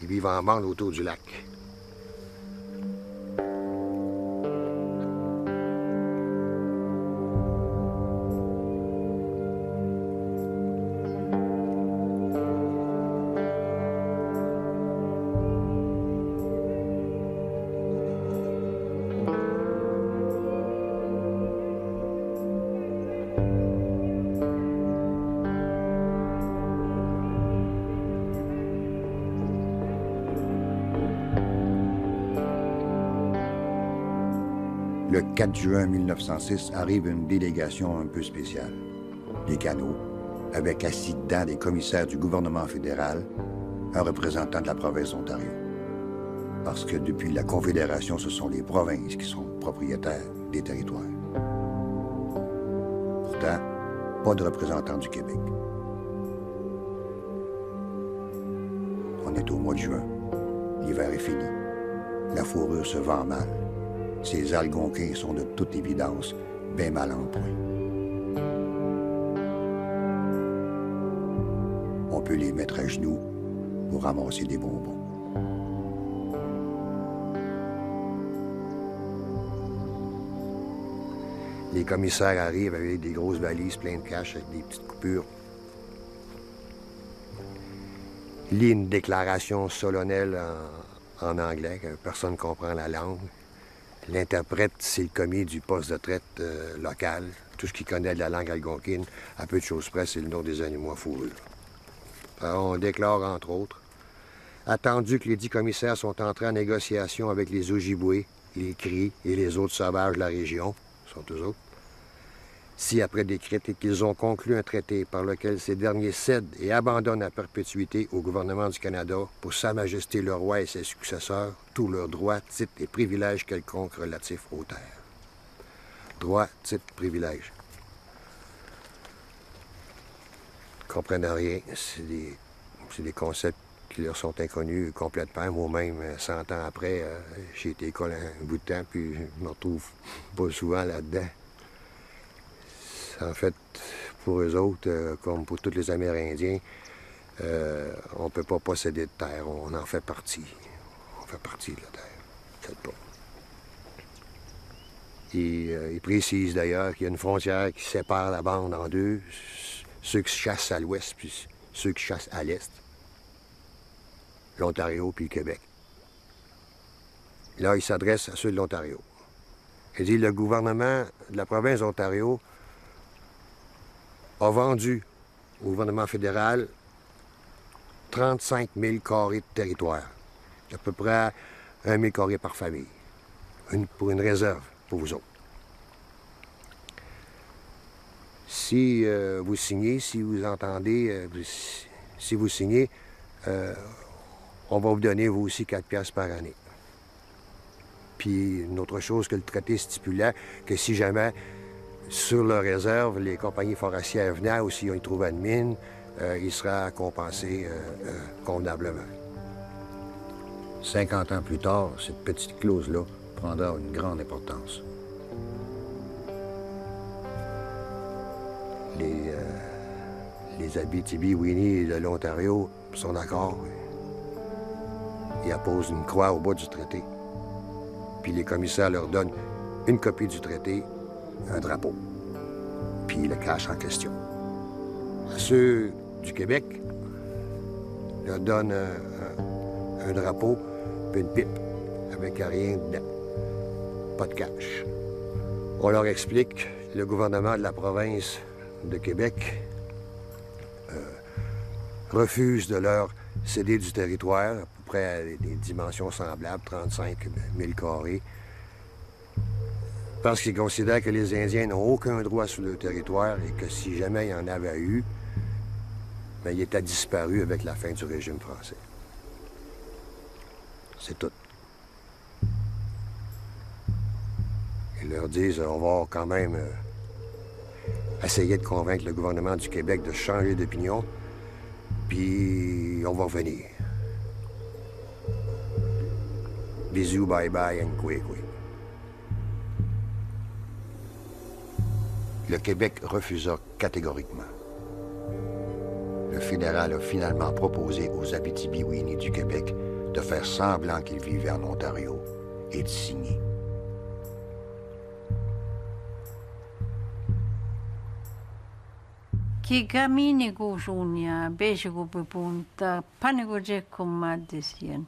Ils vivent en bande autour du lac. Le 4 juin 1906 arrive une délégation un peu spéciale. Des canots, avec assis dedans des commissaires du gouvernement fédéral, un représentant de la province d'Ontario. Parce que depuis la Confédération, ce sont les provinces qui sont propriétaires des territoires. Pourtant, pas de représentant du Québec. On est au mois de juin. L'hiver est fini. La fourrure se vend mal. Ces Algonquins sont de toute évidence bien mal en point. On peut les mettre à genoux pour ramasser des bonbons. Les commissaires arrivent avec des grosses valises pleines de cash avec des petites coupures. Ils lisent une déclaration solennelle en anglais, que personne ne comprend la langue. L'interprète, c'est le commis du poste de traite local. Tout ce qu'il connaît de la langue algonquine, à peu de choses près, c'est le nom des animaux à fourrure. Alors, on déclare, entre autres, attendu que les 10 commissaires sont entrés en négociation avec les Ojibwés, les Cris et les autres sauvages de la région, ce sont eux autres, si après décrété qu'ils ont conclu un traité par lequel ces derniers cèdent et abandonnent à perpétuité au gouvernement du Canada pour Sa Majesté le Roi et ses successeurs tous leurs droits, titres et privilèges quelconques relatifs aux terres. Droits, titres, privilèges. Ils ne comprennent rien. C'est des concepts qui leur sont inconnus complètement. Moi-même, 100 ans après, j'ai été à l'école un bout de temps, puis je me retrouve pas souvent là-dedans. En fait, pour eux autres, comme pour tous les Amérindiens, on ne peut pas posséder de terre, on en fait partie. On fait partie de la terre, peut-être pas. Ils précisent d'ailleurs qu'il y a une frontière qui sépare la bande en deux, ceux qui chassent à l'ouest puis ceux qui chassent à l'est. L'Ontario puis le Québec. Là, ils s'adressent à ceux de l'Ontario. Il dit le gouvernement de la province d'Ontario a vendu au gouvernement fédéral 35 000 carrés de territoire. À peu près 1 000 carrés par famille. Pour une réserve, pour vous autres. Si vous signez, si vous entendez, si vous signez, on va vous donner, vous aussi, 4 piastres par année. Puis, une autre chose que le traité stipulait, que si jamais sur leur réserve, les compagnies forestières venaient ou s'ils ont trouvé une mine, il sera compensé convenablement. 50 ans plus tard, cette petite clause-là prendra une grande importance. Les Abitibi-Winni de l'Ontario sont d'accord. Ils apposent une croix au bas du traité. Puis les commissaires leur donnent une copie du traité, un drapeau, puis le cash en question. À ceux du Québec, leur donnent un drapeau, puis une pipe, avec rien dedans. Pas de cash. On leur explique, le gouvernement de la province de Québec refuse de leur céder du territoire près à des dimensions semblables, 35 000 carrés, parce qu'ils considèrent que les Indiens n'ont aucun droit sur le territoire et que si jamais il y en avait eu, bien, il était disparu avec la fin du régime français. C'est tout. Ils leur disent, on va quand même essayer de convaincre le gouvernement du Québec de changer d'opinion, puis on va revenir. Bisous, bye-bye, and coué. Le Québec refusa catégoriquement. Le fédéral a finalement proposé aux Abitibi-Winni du Québec de faire semblant qu'ils vivaient en Ontario et de signer. Kigamini gusunia besigo pupunta panigo jekum desian.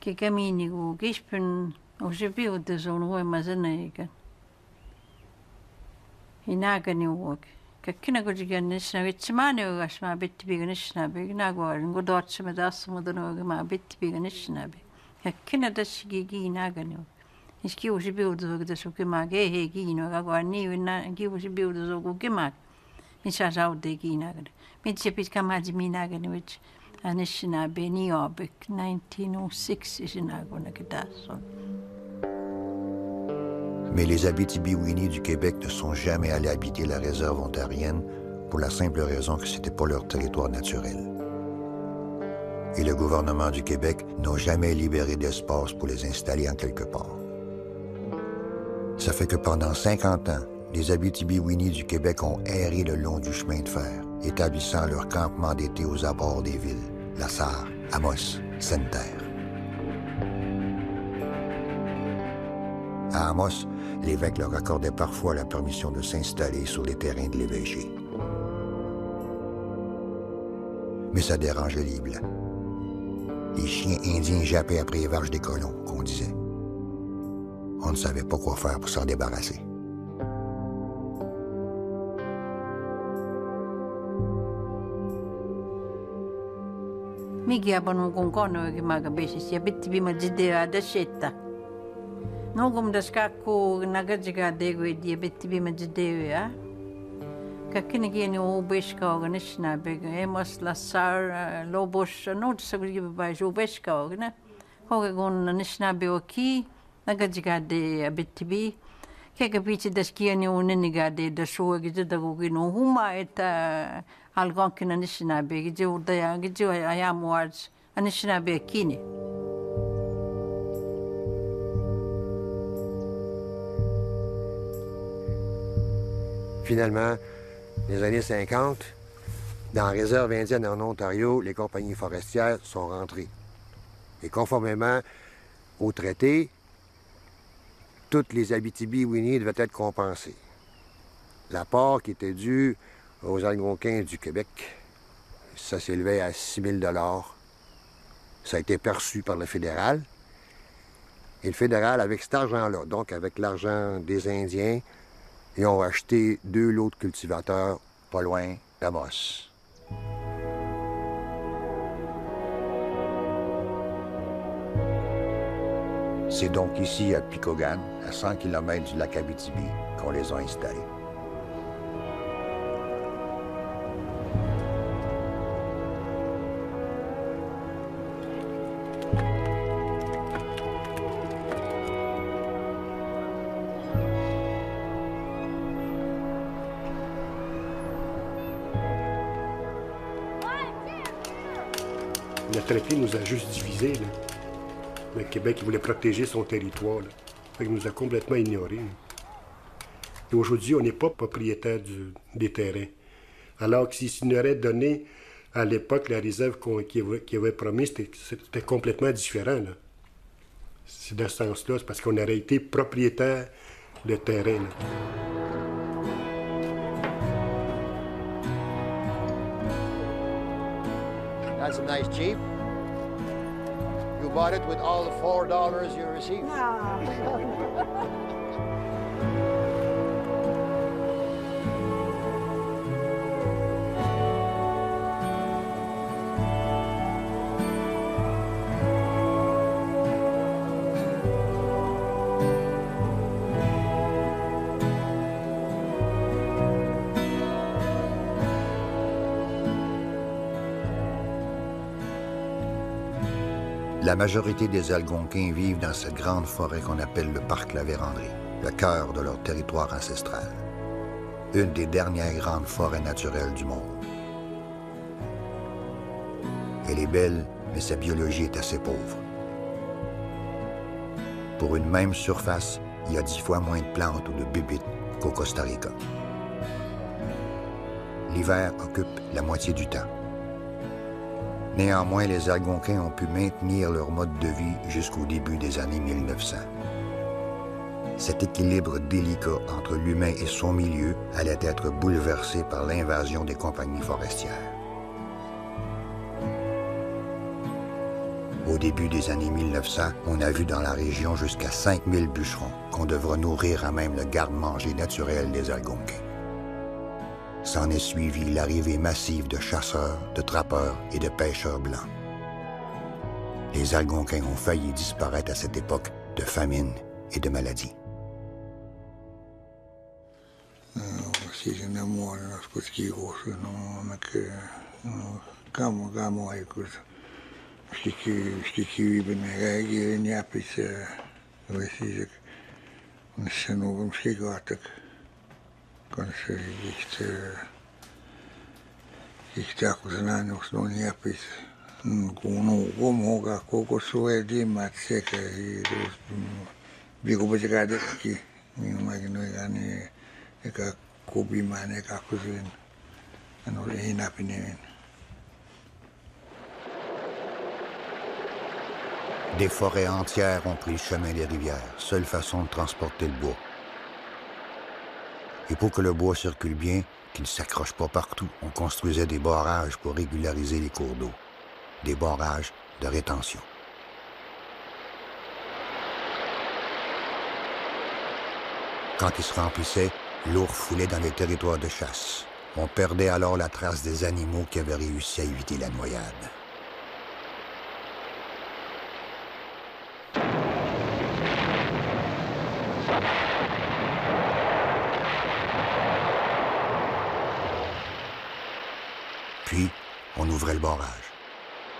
Kigamini gu gispun osebiu de zon hoemazenega. Inagani wok. Kakina gojigan nisna vitsimani ugasma bitti biganisna bignago ngodotse medas modano ma bitti biganisna be. Kakina dasigi inagani. Iski osebiu de zo de sukima ge hegi no gago ni na gi osebiu de zo gugima. Misazau de ginagan. Mitsipit kamaji minagan which Anishina Beniobik 1906 is in Agonakadason. Mais les Abitibi-Winni du Québec ne sont jamais allés habiter la réserve ontarienne pour la simple raison que c'était pas leur territoire naturel. Et le gouvernement du Québec n'a jamais libéré d'espace pour les installer en quelque part. Ça fait que pendant 50 ans, les Abitibi-Winni du Québec ont erré le long du chemin de fer, établissant leur campement d'été aux abords des villes, La Sarre, Amos, Sainte-Terre. À Amos, l'évêque leur accordait parfois la permission de s'installer sur les terrains de l'évêché. Mais ça dérangeait les Blancs. Les chiens indiens jappaient après les vaches des colons, qu'on disait. On ne savait pas quoi faire pour s'en débarrasser. Migi abano konkono ki maga besi sia bitti bima jidea da shetta. Nogum da skakko nagajiga dego di bitti bima jidea. Kakini geni o beshka organishna bega emos la sar lobos no tsagri ba jo beshka ogna. Hoge gon nishna be oki nagajiga de bitti bi. Kega bitti da skiani oneniga de da shoga gida gogi no huma eta algonkin Anishinaabe gijo daya gijo ayam words Anishinaabe kini. Finalement, les années 50, dans la réserve indienne en Ontario, les compagnies forestières sont rentrées. Et conformément au traité, toutes les Abitibi-Winni devaient être compensées. La part qui était due aux Algonquins du Québec, ça s'élevait à 6 000 $. Ça a été perçu par le fédéral. Et le fédéral, avec cet argent-là, donc avec l'argent des Indiens, ils ont acheté 2 lots de cultivateurs pas loin d'Amos. C'est donc ici, à Picogan, à 100 km du lac Abitibi, qu'on les a installés. Le traité nous a juste divisés. Là. Le Québec il voulait protéger son territoire. Là. Fait qu'il nous a complètement ignorés. Et aujourd'hui, on n'est pas propriétaire des terrains. Alors que s'il nous aurait donné à l'époque la réserve qu'il avait promis, c'était complètement différent. Là. C'est dans ce sens-là, c'est parce qu'on aurait été propriétaire de terrain. Là. That's a nice Jeep. You bought it with all the $4 you received. La majorité des Algonquins vivent dans cette grande forêt qu'on appelle le parc La Vérendrye, le cœur de leur territoire ancestral. Une des dernières grandes forêts naturelles du monde. Elle est belle, mais sa biologie est assez pauvre. Pour une même surface, il y a 10 fois moins de plantes ou de bébites qu'au Costa Rica. L'hiver occupe la moitié du temps. Néanmoins, les Algonquins ont pu maintenir leur mode de vie jusqu'au début des années 1900. Cet équilibre délicat entre l'humain et son milieu allait être bouleversé par l'invasion des compagnies forestières. Au début des années 1900, on a vu dans la région jusqu'à 5000 bûcherons qu'on devra nourrir à même le garde-manger naturel des Algonquins. S'en est suivi l'arrivée massive de chasseurs, de trappeurs et de pêcheurs blancs. Les Algonquins ont failli disparaître à cette époque de famine et de maladie. Des forêts entières ont pris le chemin des rivières, seule façon de transporter le bois. Et pour que le bois circule bien, qu'il ne s'accroche pas partout, on construisait des barrages pour régulariser les cours d'eau. Des barrages de rétention. Quand ils se remplissaient, l'eau refoulait dans les territoires de chasse. On perdait alors la trace des animaux qui avaient réussi à éviter la noyade. Puis, on ouvrait le barrage.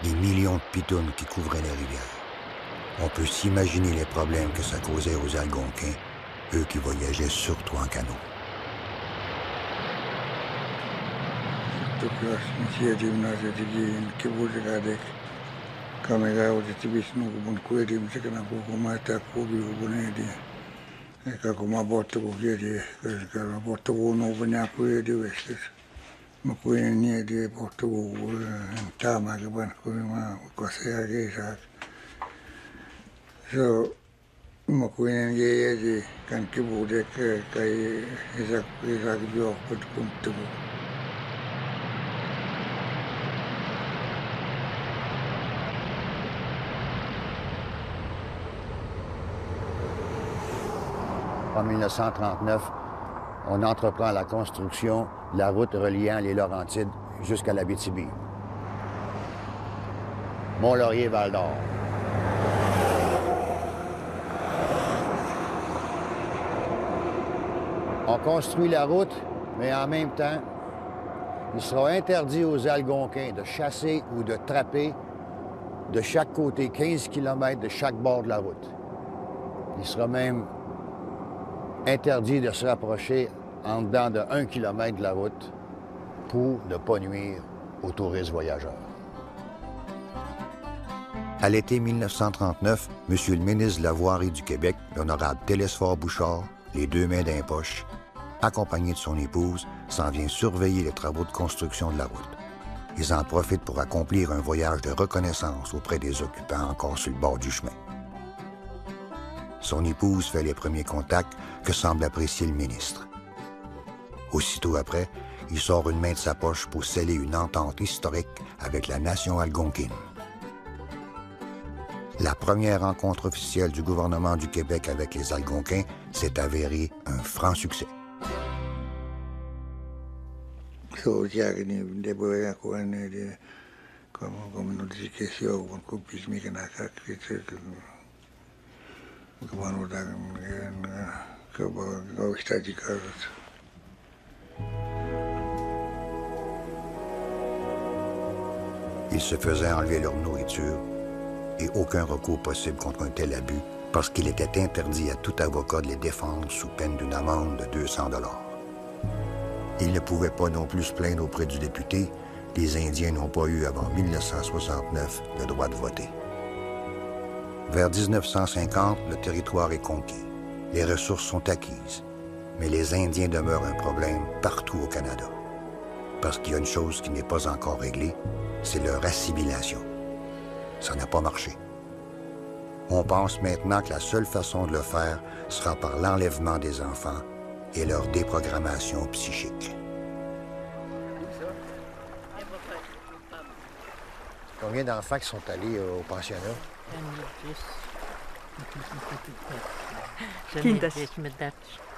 Des millions de pitounes qui couvraient les rivières. On peut s'imaginer les problèmes que ça causait aux Algonquins, eux qui voyageaient surtout en canot. En 1939, on entreprend la construction de la route reliant les Laurentides jusqu'à l'Abitibi. Mont-Laurier-Val-d'Or. On construit la route, mais en même temps, il sera interdit aux Algonquins de chasser ou de trapper de chaque côté 15 km de chaque bord de la route. Il sera même interdit de se rapprocher en dedans de 1 km de la route pour ne pas nuire aux touristes voyageurs. À l'été 1939, M. le ministre de la Voirie du Québec, l'honorable Télesphore Bouchard, les deux mains dans les poches, accompagné de son épouse, s'en vient surveiller les travaux de construction de la route. Ils en profitent pour accomplir un voyage de reconnaissance auprès des occupants encore sur le bord du chemin. Son épouse fait les premiers contacts que semble apprécier le ministre. Aussitôt après, il sort une main de sa poche pour sceller une entente historique avec la nation algonquine. La première rencontre officielle du gouvernement du Québec avec les Algonquins s'est avérée un franc succès. Ils se faisaient enlever leur nourriture et aucun recours possible contre un tel abus parce qu'il était interdit à tout avocat de les défendre sous peine d'une amende de 200 $. Ils ne pouvaient pas non plus se plaindre auprès du député. Les Indiens n'ont pas eu avant 1969 le droit de voter. Vers 1950, le territoire est conquis. Les ressources sont acquises. Mais les Indiens demeurent un problème partout au Canada. Parce qu'il y a une chose qui n'est pas encore réglée, c'est leur assimilation. Ça n'a pas marché. On pense maintenant que la seule façon de le faire sera par l'enlèvement des enfants et leur déprogrammation psychique. Combien d'enfants qui sont allés au pensionnat?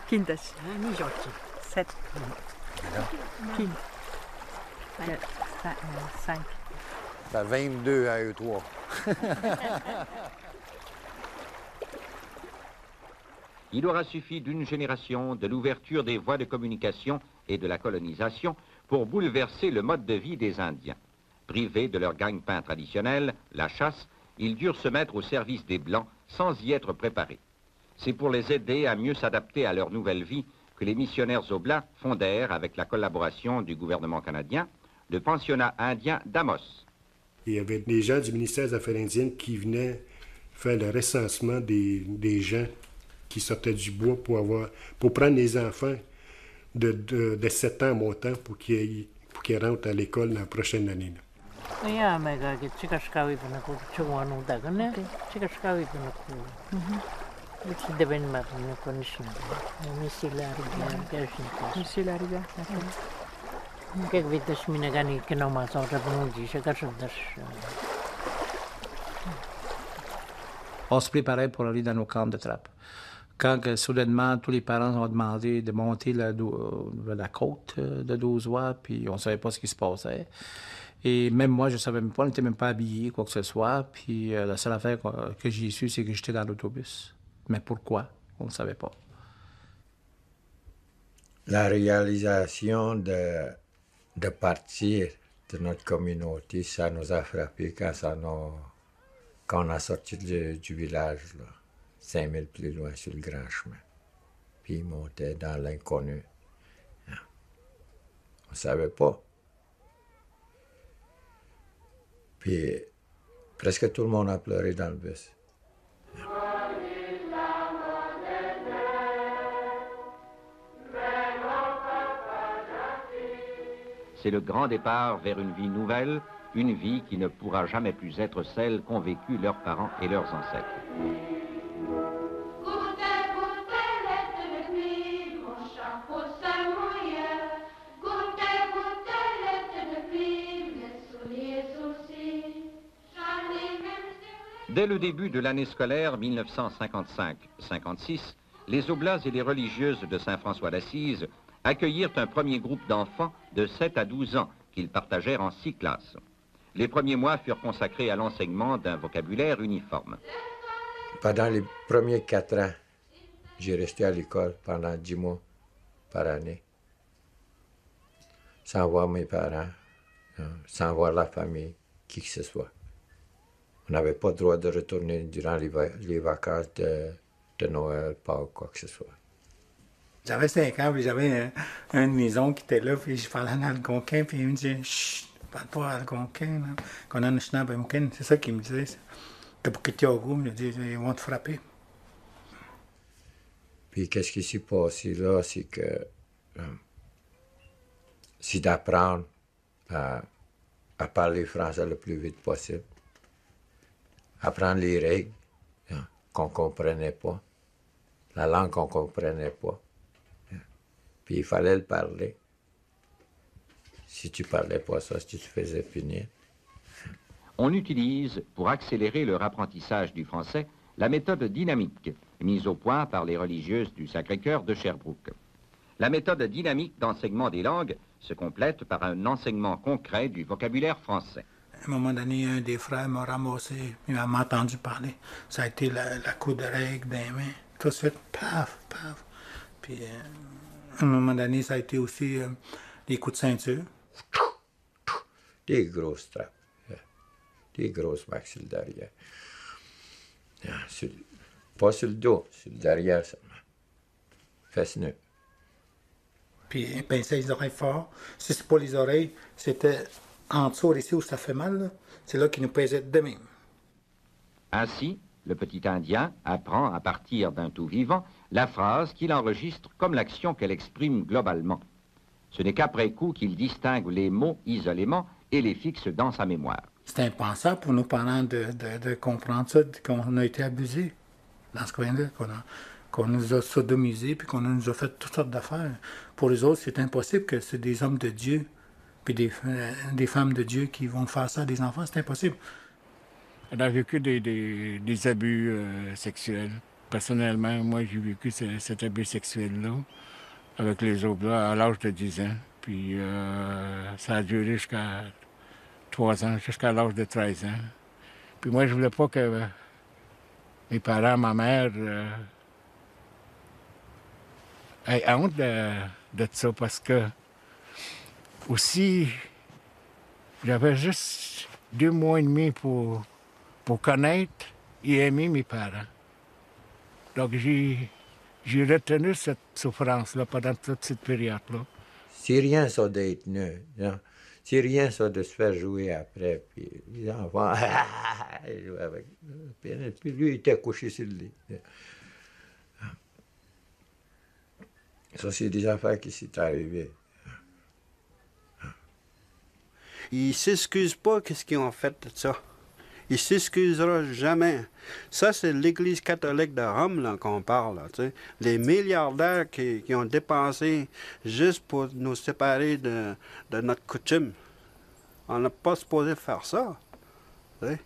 Kindas. 7. 5. Ça 22 à eux trois. Il aura suffi d'une génération, de l'ouverture des voies de communication et de la colonisation pour bouleverser le mode de vie des Indiens. Privés de leur gagne-pain traditionnel, la chasse, ils durent se mettre au service des Blancs sans y être préparés. C'est pour les aider à mieux s'adapter à leur nouvelle vie que les missionnaires oblats fondèrent, avec la collaboration du gouvernement canadien, le pensionnat indien d'Amos. Il y avait des gens du ministère des Affaires indiennes qui venaient faire le recensement des gens qui sortaient du bois pour prendre les enfants de 7 ans montant pour qu'ils rentrent à l'école la prochaine année. On se préparait pour aller dans nos camps de trappe. Quand soudainement, tous les parents ont demandé de monter la côte de 12 voies, puis on ne savait pas ce qui se passait. Et même moi, je ne savais même pas, on n'était même pas habillés, quoi que ce soit. Puis la seule affaire que j'ai su, c'est que j'étais dans l'autobus. Mais pourquoi? On ne savait pas. La réalisation de partir de notre communauté, ça nous a frappé quand on a sorti du village, là, 5000 plus loin sur le grand chemin. Puis on montait dans l'inconnu. On ne savait pas. Puis presque tout le monde a pleuré dans le bus. C'est le grand départ vers une vie nouvelle, une vie qui ne pourra jamais plus être celle qu'ont vécue leurs parents et leurs ancêtres. Dès le début de l'année scolaire 1955-56, les Oblats et les religieuses de Saint-François d'Assise accueillirent un premier groupe d'enfants de 7 à 12 ans qu'ils partagèrent en 6 classes. Les premiers mois furent consacrés à l'enseignement d'un vocabulaire uniforme. Pendant les premiers 4 ans, j'ai resté à l'école pendant 10 mois par année, sans voir mes parents, sans voir la famille, qui que ce soit. On n'avait pas le droit de retourner durant les vacances de Noël, Pâques, quoi que ce soit. J'avais 5 ans, puis j'avais une maison qui était là, puis je parlais en algonquin, puis il me disait « Chut, parle pas algonquin, qu'on a un schnapp algonquin. » C'est ça qu'il me disait. Que pour que Thiago me dit « Ils vont te frapper. » Puis qu'est-ce qui s'est passé là, c'est que c'est d'apprendre à parler français le plus vite possible. Apprendre les règles qu'on ne comprenait pas, la langue qu'on ne comprenait pas. Puis il fallait le parler. Si tu ne parlais pas ça, si tu te faisais punir. On utilise, pour accélérer leur apprentissage du français, la méthode dynamique, mise au point par les religieuses du Sacré-Cœur de Sherbrooke. La méthode dynamique d'enseignement des langues se complète par un enseignement concret du vocabulaire français. À un moment donné, un des frères m'a ramassé, il m'a entendu parler. Ça a été la coup de règle des mains. Tout de suite, paf, paf. Puis, à un moment donné, ça a été aussi les coups de ceinture. Des grosses trappes. des grosses marques sur le derrière. Pas sur le dos, sur le derrière seulement. Fesse nœud. Puis il pinçait les oreilles fort. Si c'est pas les oreilles, c'était en dessous ici où ça fait mal, là. C'est là qu'il nous pesait de même. Ainsi, le petit Indien apprend à partir d'un tout vivant la phrase qu'il enregistre comme l'action qu'elle exprime globalement. Ce n'est qu'après coup qu'il distingue les mots isolément et les fixe dans sa mémoire. C'était impensable pour nos parents de comprendre ça, qu'on a été abusés dans ce coin-là, qu'on nous a sodomisés, puis qu'on nous a fait toutes sortes d'affaires. Pour les autres, c'est impossible que c'est des hommes de Dieu, puis des femmes de Dieu qui vont faire ça à des enfants, c'est impossible. Elle a vécu des abus sexuels. Personnellement, moi, j'ai vécu cet abus sexuel-là avec les Oblats à l'âge de 10 ans. Puis ça a duré jusqu'à 3 ans, jusqu'à l'âge de 13 ans. Puis moi, je voulais pas que mes parents, ma mère, aient honte de ça parce que aussi, j'avais juste 2 mois et demi pour connaître et aimer mes parents. Donc j'ai retenu cette souffrance-là pendant toute cette période-là. C'est rien ça d'être nœud. C'est rien ça de se faire jouer après. Puis les enfants, ils jouaient avec. Puis lui, il était couché sur le lit. Ça, c'est des affaires qui s'est arrivées. Ils ne s'excusent pas de ce qu'ils ont fait de ça. Il ne s'excusera jamais. Ça, c'est l'Église catholique de Rome là, qu'on parle. Là, les milliardaires qui ont dépensé juste pour nous séparer de notre coutume. On n'a pas supposé faire ça. T'sais.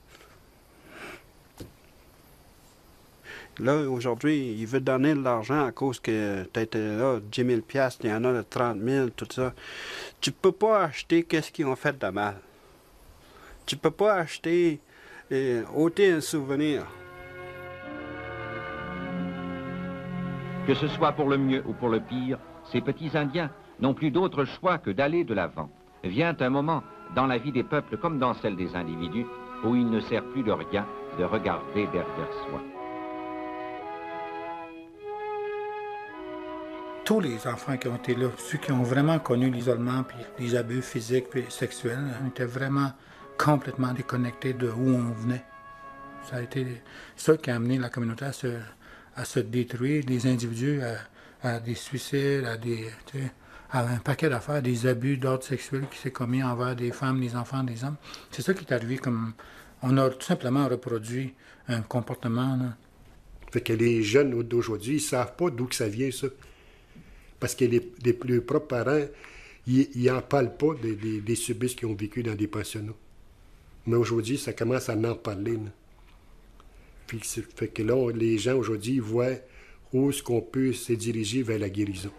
Là, aujourd'hui, il veut donner de l'argent à cause que tu étais là, 10 000 $, il y en a de 30 000, tout ça. Tu peux pas acheter qu'est-ce qu'ils ont fait de mal. Tu peux pas acheter ôter un souvenir. Que ce soit pour le mieux ou pour le pire, ces petits Indiens n'ont plus d'autre choix que d'aller de l'avant. Vient un moment, dans la vie des peuples comme dans celle des individus, où il ne sert plus de rien de regarder derrière soi. Tous les enfants qui ont été là, ceux qui ont vraiment connu l'isolement, puis les abus physiques et sexuels, étaient vraiment complètement déconnectés de où on venait. Ça a été ça qui a amené la communauté à se détruire, les individus à des suicides, à un paquet d'affaires, des abus d'ordre sexuel qui s'est commis envers des femmes, des enfants, des hommes. C'est ça qui est arrivé comme... On a tout simplement reproduit un comportement. Là. Fait que les jeunes d'aujourd'hui, ils ne savent pas d'où que ça vient, ça. Parce que les propres parents, ils n'en parlent pas des subis qui ont vécu dans des pensionnats. Mais aujourd'hui, ça commence à en parler. Là. Puis, fait que là, les gens aujourd'hui voient où est-ce qu'on peut se diriger vers la guérison.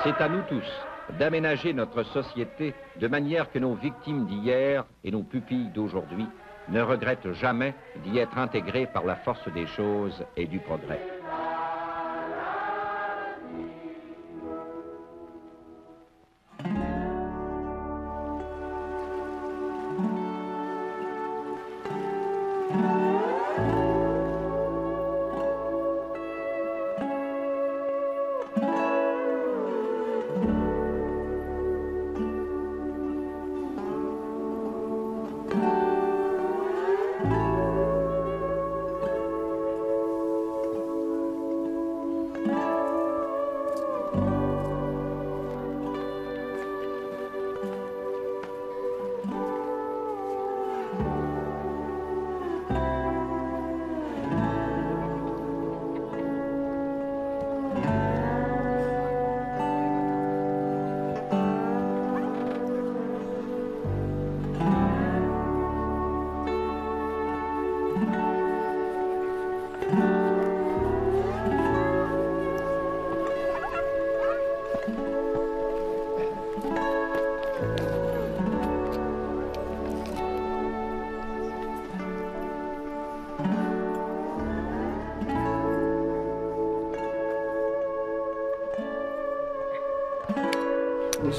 C'est à nous tous d'aménager notre société de manière que nos victimes d'hier et nos pupilles d'aujourd'hui ne regrettent jamais d'y être intégrés par la force des choses et du progrès.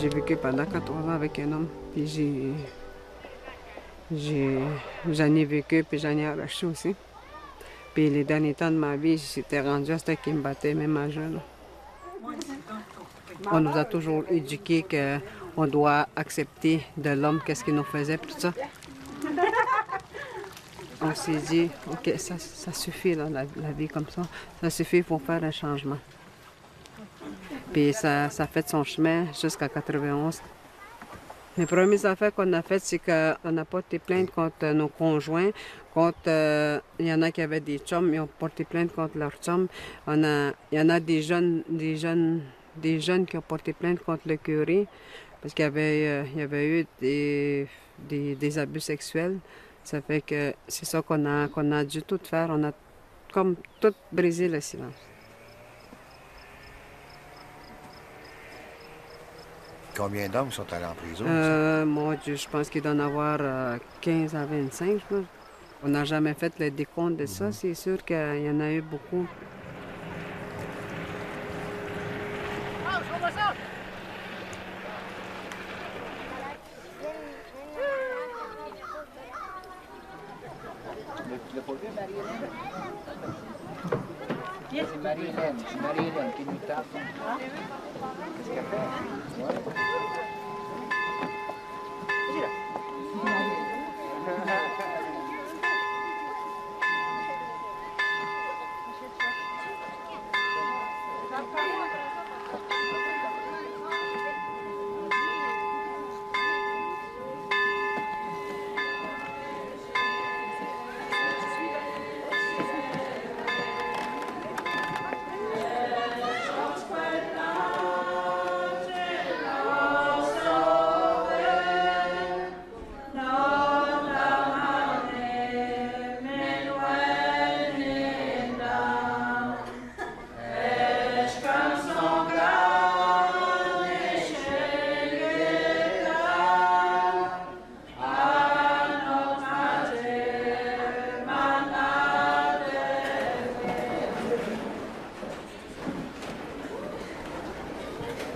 J'ai vécu pendant 14 ans avec un homme, puis J'en ai vécu, puis j'en ai arraché aussi. Puis les derniers temps de ma vie, j'étais rendue à ce qui me battait, même à jeune. On nous a toujours éduqués qu'on doit accepter de l'homme qu'est-ce qu'il nous faisait, tout ça. On s'est dit, OK, ça suffit, là, la vie comme ça. Ça suffit, il faut faire un changement. Puis ça fait son chemin jusqu'à 91. Les premières affaires qu'on a faites, c'est qu'on a porté plainte contre nos conjoints, il y en a qui avaient des chums, ils ont porté plainte contre leurs chums. Il y en a des jeunes qui ont porté plainte contre le curé parce qu'il y avait eu des abus sexuels. Ça fait que c'est ça qu'on a dû tout faire. On a comme tout brisé le silence. Combien d'hommes sont allés en prison? Mon Dieu, je pense qu'il doit en avoir 15 à 25, je pense. On n'a jamais fait le décompte de ça. C'est sûr qu'il y en a eu beaucoup. C'est Marie-Hélène qui nous tape. Qu'est-ce qu'elle fait? Ouais.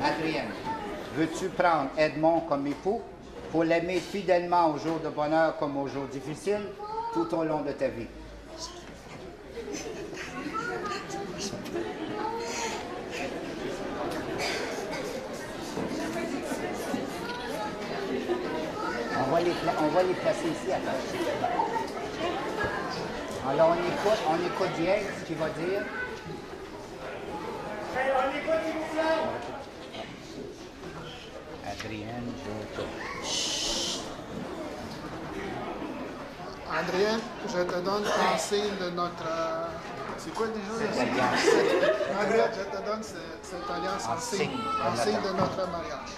Adrienne, veux-tu prendre Edmond comme époux pour l'aimer fidèlement aux jours de bonheur comme aux jours difficiles tout au long de ta vie? On va les placer ici à terre. Alors on écoute bien ce qu'il va dire. Adrienne, Adrienne, je te donne un signe de notre... C'est quoi déjà? Cette alliance. Adrienne, je te donne cette alliance en signe de notre mariage.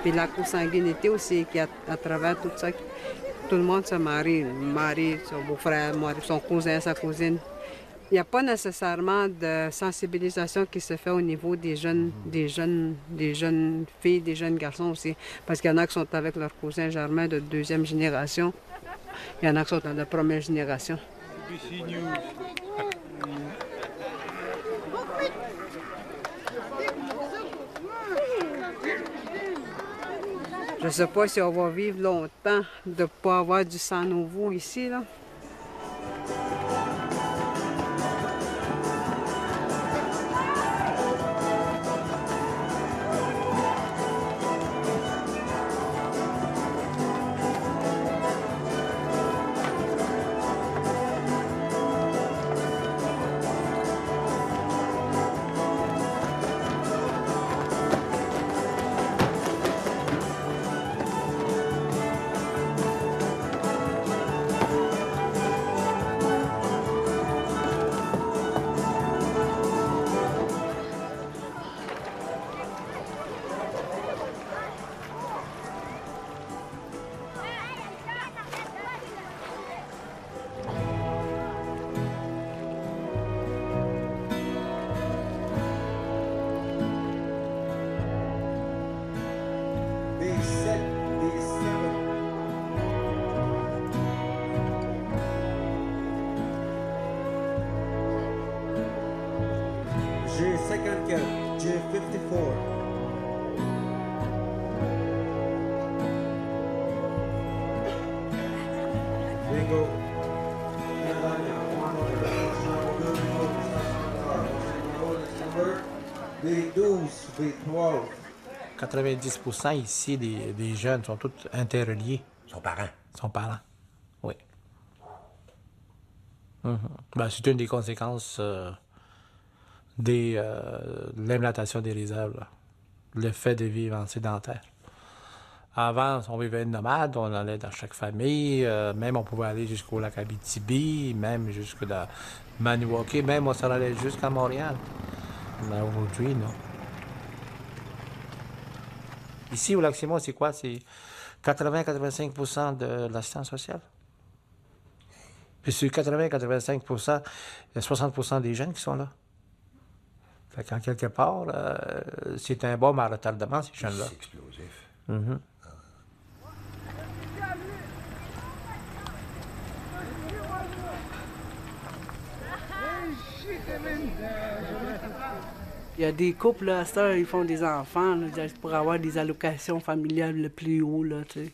Puis la consanguinité aussi, qui à travers tout ça, tout le monde se marie. Le mari, son beau-frère, son cousin, sa cousine. Il n'y a pas nécessairement de sensibilisation qui se fait au niveau des jeunes filles, des jeunes garçons aussi. Parce qu'il y en a qui sont avec leur cousin germain de deuxième génération. Il y en a qui sont de première génération. Je ne sais pas si on va vivre longtemps de ne pas avoir du sang nouveau ici, là. B12, 90% ici des jeunes sont tous interreliés. Sont parents. Sont parents, oui. Ben, c'est une des conséquences de l'implantation des réserves, là. Le fait de vivre en sédentaire. Avant, on vivait nomade, on allait dans chaque famille, même on pouvait aller jusqu'au lac Abitibi, même jusqu'à Maniwaki, même on s'en allait jusqu'à Montréal. Mais aujourd'hui, non. Ici, au Lac-Simon, c'est quoi? C'est 80-85% de l'assistance sociale. Puis sur 80-85%, il y a 60% des jeunes qui sont là. Fait qu'en quelque part, c'est un bon à retardement, ces jeunes-là. C'est explosif. Il y a des couples, là, ça, ils font des enfants là, pour avoir des allocations familiales le plus haut, là, tu sais.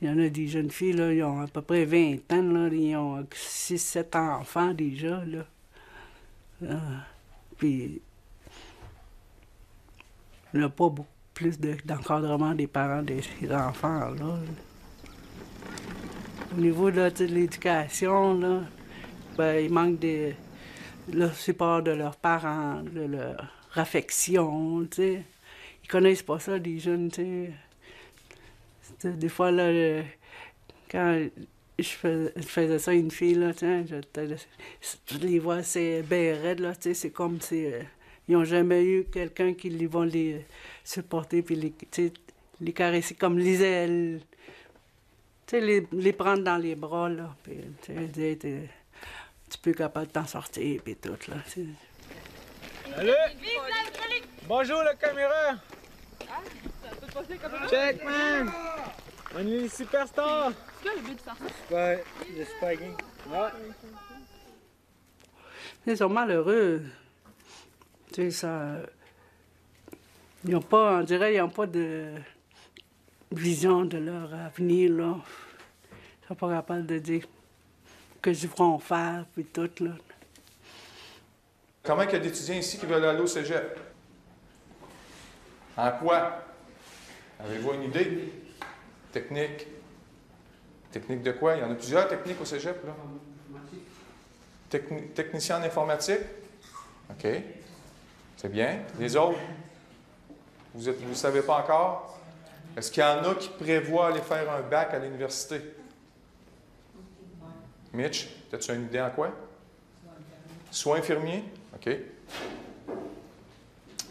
Il y en a des jeunes filles, là, ils ont à peu près 20 ans, là, ils ont 6-7 enfants déjà, là. Puis, il n'y a pas beaucoup plus d'encadrement des parents des enfants, là. Au niveau là, de l'éducation, là, ben, il manque le support de leurs parents, de leur affection, tu sais. Ils connaissent pas ça, les jeunes, tu sais. Des fois, là, quand je faisais ça à une fille, là, tu sais, les vois, c'est bien raide, là, tu sais, c'est comme si ils n'ont jamais eu quelqu'un qui va les supporter puis les caresser comme les ailes. Tu sais, les prendre dans les bras, là, puis tu sais, tu peux capable de t'en sortir, puis tout, là. Salut! Bonjour, la caméra! Check, man! On est les superstars! C'est quoi le but de faire ça? Ouais, le spaghetti. Ouais. Ils sont malheureux. Tu sais, ça... Ils n'ont pas, on dirait, ils n'ont pas de vision de leur avenir, là. Ils sont pas capables de dire que ils vont faire, puis tout, là. Comment il y a d'étudiants ici qui veulent aller au cégep? En quoi? Avez-vous une idée? Technique. Technique de quoi? Il y en a plusieurs techniques au cégep, là. Technicien en informatique? OK. C'est bien. Les autres? Vous ne savez pas encore? Est-ce qu'il y en a qui prévoient aller faire un bac à l'université? Mitch, as-tu une idée en quoi? Soins infirmiers? OK.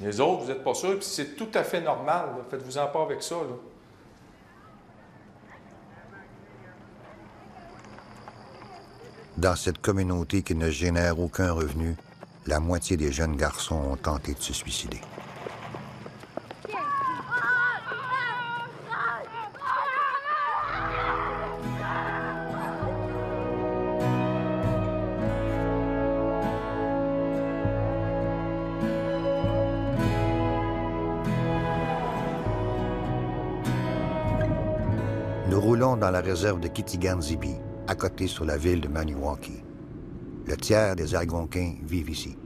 Les autres, vous n'êtes pas sûrs, puis c'est tout à fait normal. Faites-vous-en pas avec ça, là. Dans cette communauté qui ne génère aucun revenu, la moitié des jeunes garçons ont tenté de se suicider. Nous roulons dans la réserve de Kitigan-Zibi, à côté sur la ville de Maniwaki. Le tiers des Algonquins vivent ici.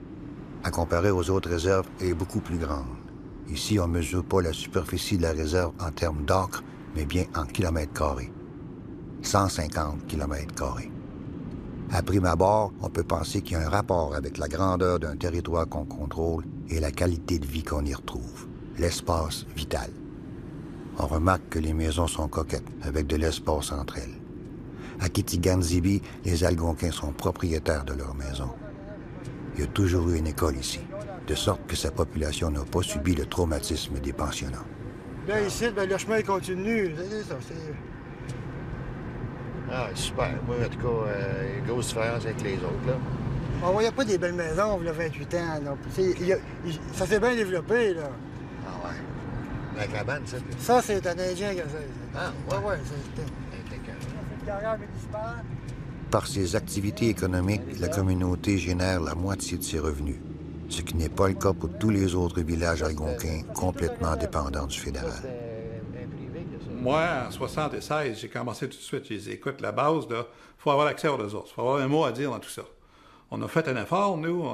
À comparer aux autres réserves, elle est beaucoup plus grande. Ici, on ne mesure pas la superficie de la réserve en termes d'acres, mais bien en kilomètres carrés. 150 kilomètres carrés. À prime abord, on peut penser qu'il y a un rapport avec la grandeur d'un territoire qu'on contrôle et la qualité de vie qu'on y retrouve. L'espace vital. On remarque que les maisons sont coquettes, avec de l'espace entre elles. À Kitigan-Zibi, les Algonquins sont propriétaires de leurs maisons. Il y a toujours eu une école ici, de sorte que sa population n'a pas subi le traumatisme des pensionnats. Là, ici, ben, le chemin continue. Ah, super. Moi, en tout cas, une grosse différence avec les autres, là. On voyait pas des belles maisons, il y a 28 ans. Là. Ça s'est bien développé, là. Ah ouais. La cabane, ça. Ça, c'est un Indien qui a ça. Ah, ouais, c'était... C'est une carrière municipale. Par ses activités économiques, la communauté génère la moitié de ses revenus, ce qui n'est pas le cas pour tous les autres villages algonquins complètement dépendants du fédéral. Moi, en 1976, j'ai commencé tout de suite. Je les écoute, la base, il faut avoir accès aux ressources. Il faut avoir un mot à dire dans tout ça. On a fait un effort, nous.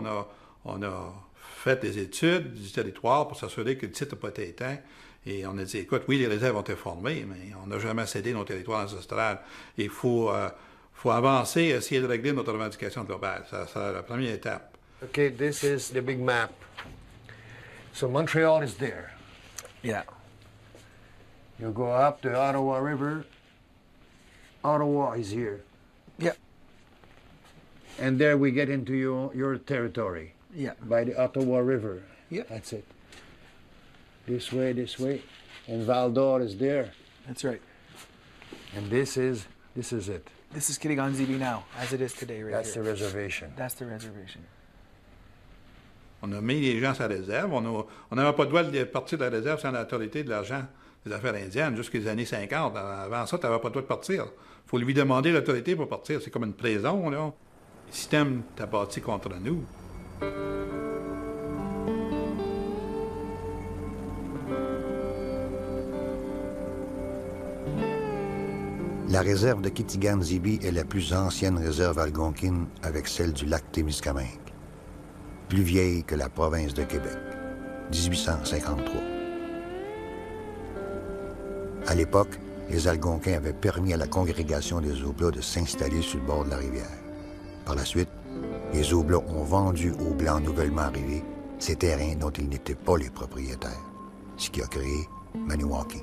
On a fait des études du territoire pour s'assurer que le site n'a pas été éteint. Et on a dit, écoute, oui, les réserves ont été formées, mais on n'a jamais cédé nos territoires ancestrales. Il faut avancer et essayer de régler notre revendication globale. C'est la première étape. Okay, this is the big map. So Montreal is there. Yeah. You go up the Ottawa River. Ottawa is here. Yeah. And there we get into your territory. Yeah. By the Ottawa River. Yeah. That's it. This way. And Val d'Or is there. That's right. And this is it. This is Kitigan-Zibi now, as it is today, right That's here. the reservation. That's the reservation. On a mis les gens sur la réserve. On n'avait pas le droit de partir de la réserve sans l'autorité de l'argent des affaires indiennes jusqu'aux années 50. Avant ça, tu n'avais pas le droit de partir. Il faut lui demander l'autorité pour partir. C'est comme une prison, là. Le système t'a bâti contre nous. La réserve de Kitigan-Zibi est la plus ancienne réserve algonquine avec celle du lac Témiscamingue. Plus vieille que la province de Québec, 1853. À l'époque, les Algonquins avaient permis à la congrégation des Oblats de s'installer sur le bord de la rivière. Par la suite, les Oblats ont vendu aux Blancs nouvellement arrivés ces terrains dont ils n'étaient pas les propriétaires, ce qui a créé Maniwaki.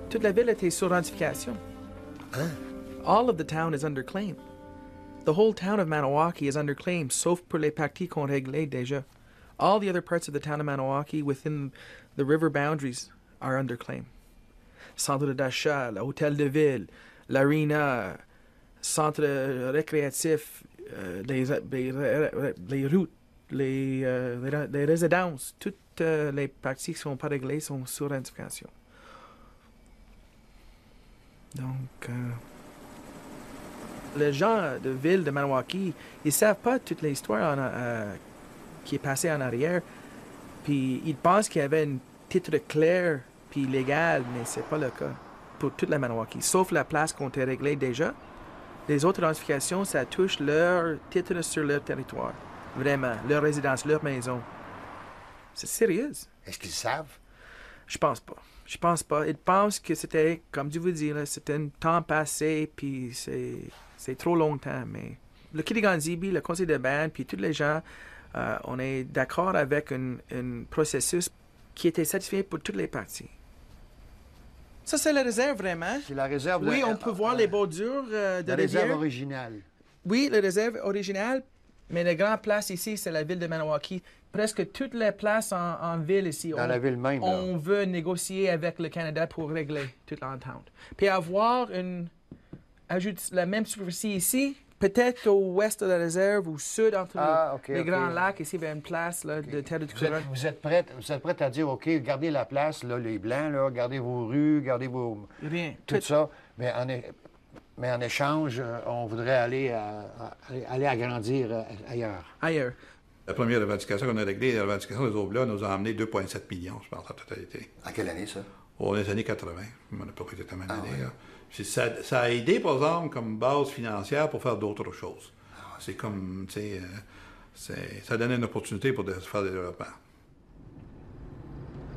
Toute la ville était sur rentification. Hein? All of the town is under claim. The whole town of Maniwaki is under claim, sauf pour les parties qu'on réglait déjà. All the other parts of the town of Maniwaki within the river boundaries are under claim. Centre d'achat, l'hôtel de ville, l'arena, centre récréatif, les routes, les résidences, toutes les parties qui ne sont pas réglées sont sur rentification. Donc, les gens de ville de Maniwaki, ils ne savent pas toute l'histoire qui est passée en arrière. Puis ils pensent qu'il y avait un titre clair puis légal, mais c'est pas le cas pour toute la Maniwaki. Sauf la place qu'on a réglée déjà. Les autres rentifications, ça touche leur titre sur leur territoire. Vraiment, leur résidence, leur maison. C'est sérieux. Est-ce qu'ils savent? Je pense pas. Je pense pas. Ils pensent que c'était, comme je vous dis, c'était un temps passé, puis c'est trop longtemps. Mais le Kitigan-Zibi, le conseil de bande, puis tous les gens, on est d'accord avec un processus qui était satisfait pour toutes les parties. Ça, c'est la réserve, vraiment. C'est la réserve. Oui, on peut voir les bordures de la rivière. réserve originale. Oui, la réserve originale, mais la grande place ici, c'est la ville de Maniwaki. Presque toutes les places en ville ici, dans la ville même, on veut négocier avec le Canada pour régler toute l'entente. Puis avoir la même superficie ici, peut-être au ouest de la réserve, au sud, entre les grands lacs, ici, il y a une place là, de terre de culture. Vous êtes prête à dire, OK, gardez la place, là, les Blancs, là, gardez vos rues, gardez vos... Rien. Tout ça, mais en échange, on voudrait aller agrandir ailleurs. Ailleurs. La première revendication qu'on a réglée, la revendication des Oblats, nous a amené 2,7 millions, je pense, en totalité. À quelle année, ça? Dans les années 80. On n'a pas été tellement année. Ouais. Ça a aidé, par exemple, comme base financière pour faire d'autres choses. C'est comme, tu sais, ça donnait une opportunité pour faire des développements.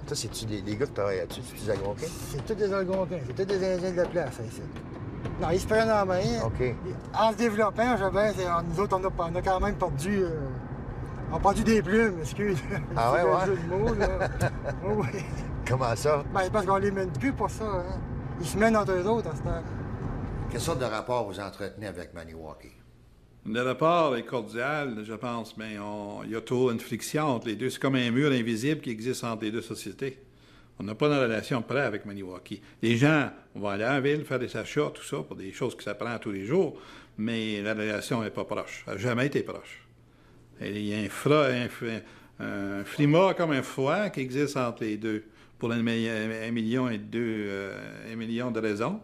Ça, c'est-tu des gars qui travaillent là-dessus? C'est des Algonquins? C'est tous des Algonquins. C'est tous des Indiens de la place, ici. Non, ils se prennent en main. OK. En se développant, nous autres, on a quand même perdu... On a perdu des plumes, excuse. Ah ouais, ouais? C'est un jeu de mots, là. Oui. Comment ça? Ben, c'est parce qu'on les mène plus pour ça, hein. Ils se mènent entre eux autres à ce temps. Quelle sorte de rapport vous entretenez avec Maniwaki? Le rapport est cordial, je pense, mais il y a toujours une friction entre les deux. C'est comme un mur invisible qui existe entre les deux sociétés. On n'a pas de relation près avec Maniwaki. Les gens vont aller à la ville, faire des achats, tout ça, pour des choses qui s'apprennent tous les jours, mais la relation n'est pas proche. Elle n'a jamais été proche. Il y a un frimas comme un froid qui existe entre les deux pour 1,2 million de raisons.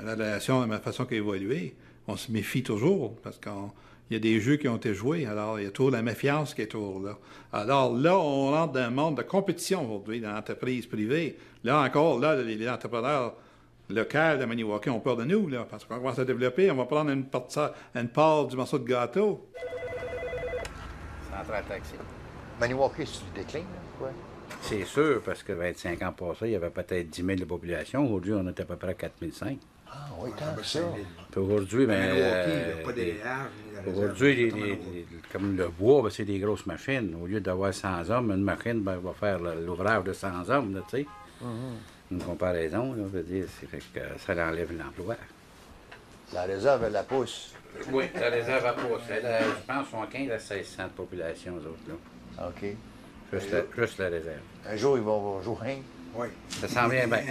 la relation, la façon qu'elle a évolué, on se méfie toujours parce qu'il y a des jeux qui ont été joués, alors il y a toujours la méfiance qui est toujours là. Alors là, on entre dans un monde de compétition aujourd'hui dans l'entreprise privée. Là encore, là, les entrepreneurs locaux de Maniwaki ont peur de nous, là, parce qu'on commence à développer, on va prendre une part du morceau de gâteau. Centre à taxi. Maniwaki, c'est du déclin, là, quoi? C'est sûr, parce que 25 ans passés, il y avait peut-être 10 000 de population. Aujourd'hui, on est à peu près à 4 500. Ah oui, tant que ça. Puis aujourd'hui, aujourd'hui, comme le bois, ben, c'est des grosses machines. Au lieu d'avoir 100 hommes, une machine ben, va faire l'ouvrage de 100 hommes, tu sais. Une comparaison, là, veut dire, c'est fait que ça enlève l'emploi. La réserve, elle la pousse. Oui, la réserve à pousse. Je pense qu'ils sont 15 à 1600 de population, eux autres, là. OK. Juste la réserve. Un jour, ils vont jouer. Oui. Ça s'en vient bien.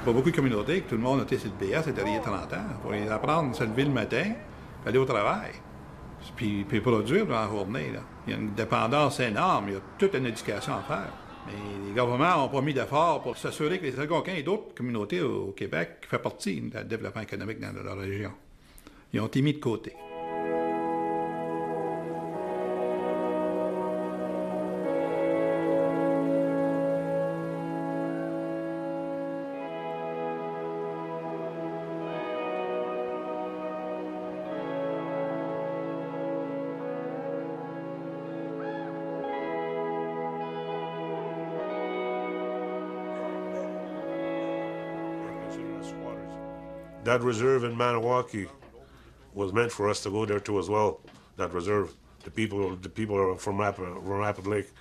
Pas beaucoup de communautés que tout le monde était sur le BS et derrière 30 ans. Pour les apprendre à se lever le matin, puis aller au travail, puis produire dans la journée. Là. Il y a une dépendance énorme, il y a toute une éducation à faire. Mais les gouvernements n'ont pas mis d'efforts pour s'assurer que les Algonquins et d'autres communautés au Québec font partie du développement économique dans leur région. Ils ont été mis de côté. That reserve in Maniwaki was meant for us to go there too as well. That reserve, the people are from Rapid Lake,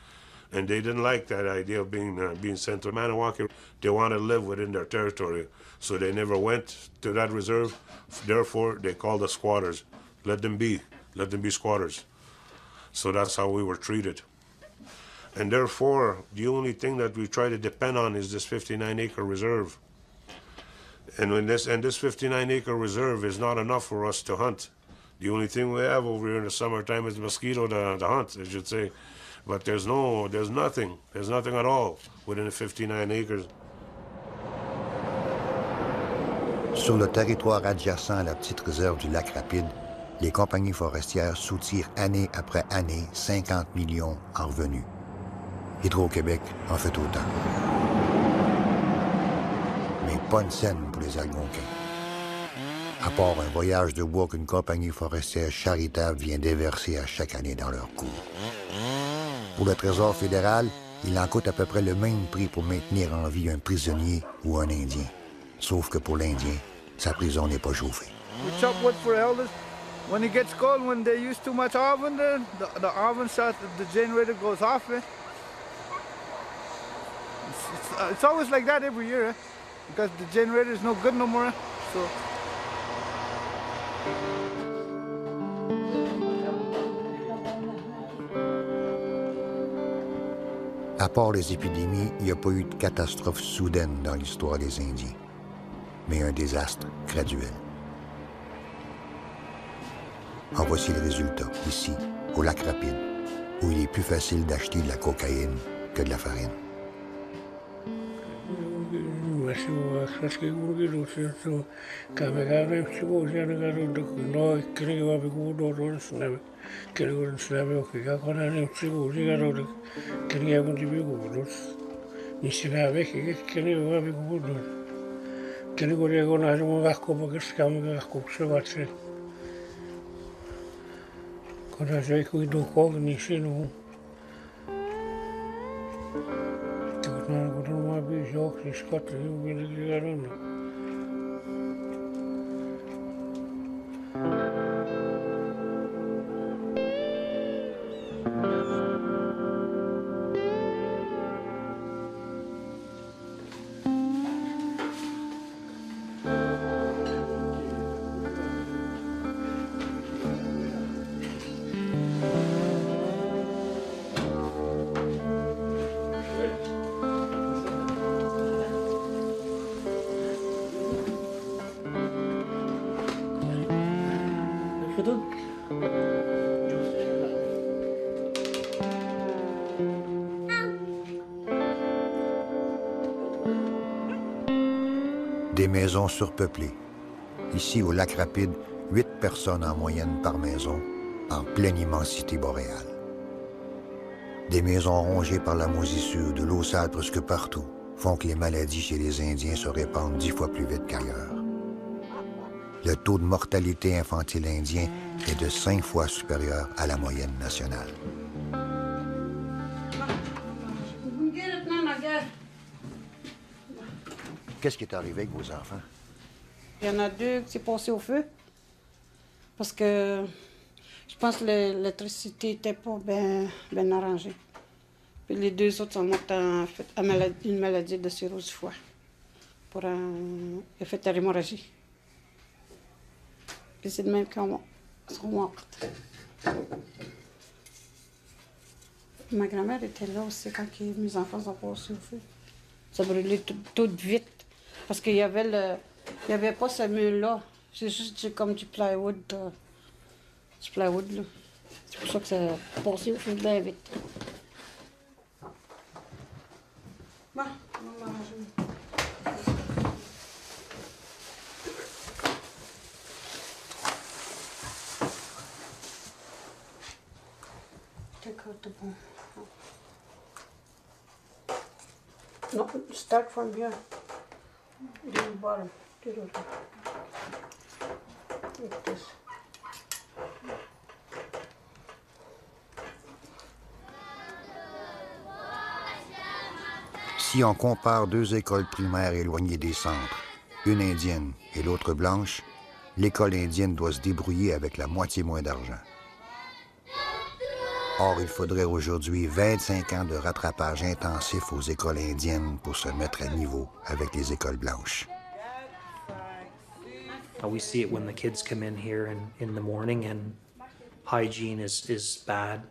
and they didn't like that idea of being sent to Maniwaki. They wanted to live within their territory, so they never went to that reserve. Therefore, they called us squatters. Let them be squatters. So that's how we were treated. And therefore, the only thing that we try to depend on is this 59-acre reserve. And this 59-acre reserve is not enough for us to hunt. The only thing we have over here in the summertime is the mosquito to hunt, I should say. But there's nothing at all within the 59 acres. Sur le territoire adjacent à la petite réserve du lac Rapide, les compagnies forestières soutirent année après année 50 millions en revenus. Hydro-Québec en fait autant. Mais pas une scène pour les Algonquins. À part un voyage de bois qu'une compagnie forestière charitable vient déverser à chaque année dans leur cours. Pour le Trésor fédéral, il en coûte à peu près le même prix pour maintenir en vie un prisonnier ou un Indien. Sauf que pour l'Indien, sa prison n'est pas chauffée. We chop wood for elders. When it gets cold, when they use too much oven, the oven starts, the generator goes off. It's always like that every year, because the generator is no good no more. So. À part les épidémies, il n'y a pas eu de catastrophe soudaine dans l'histoire des Indiens, mais un désastre graduel. En voici le résultat, ici, au lac Rapide, où il est plus facile d'acheter de la cocaïne que de la farine. Des maisons surpeuplées. Ici, au lac Rapide, 8 personnes en moyenne par maison, en pleine immensité boréale. Des maisons rongées par la moisissure, de l'eau sale presque partout, font que les maladies chez les Indiens se répandent 10 fois plus vite qu'ailleurs. Le taux de mortalité infantile indien est de 5 fois supérieur à la moyenne nationale. Qu'est-ce qui est arrivé avec vos enfants? Il y en a 2 qui s'est passé au feu. Parce que je pense que l'électricité n'était pas bien arrangée. Puis les 2 autres sont morts en fait, à une maladie de cirrhose du foie. Pour un effet d'hémorragie. Puis c'est de même qu'ils sont mortes. Ma grand-mère était là aussi quand mes enfants sont passés au feu. Ça brûlait tout vite. Parce qu'il y avait il n'y avait pas ce mur-là. C'est juste comme du plywood. Du plywood, là. C'est pour ça que ça a passé au feu bien vite. Bon, on va manger. Take out the bone. No, start from here. Do the bottom. Do the bottom. Like this. Si on compare 2 écoles primaires éloignées des centres, une indienne et l'autre blanche, l'école indienne doit se débrouiller avec la moitié moins d'argent. Or, il faudrait aujourd'hui 25 ans de rattrapage intensif aux écoles indiennes pour se mettre à niveau avec les écoles blanches. We see it when the kids come in here in the morning and hygiene is bad.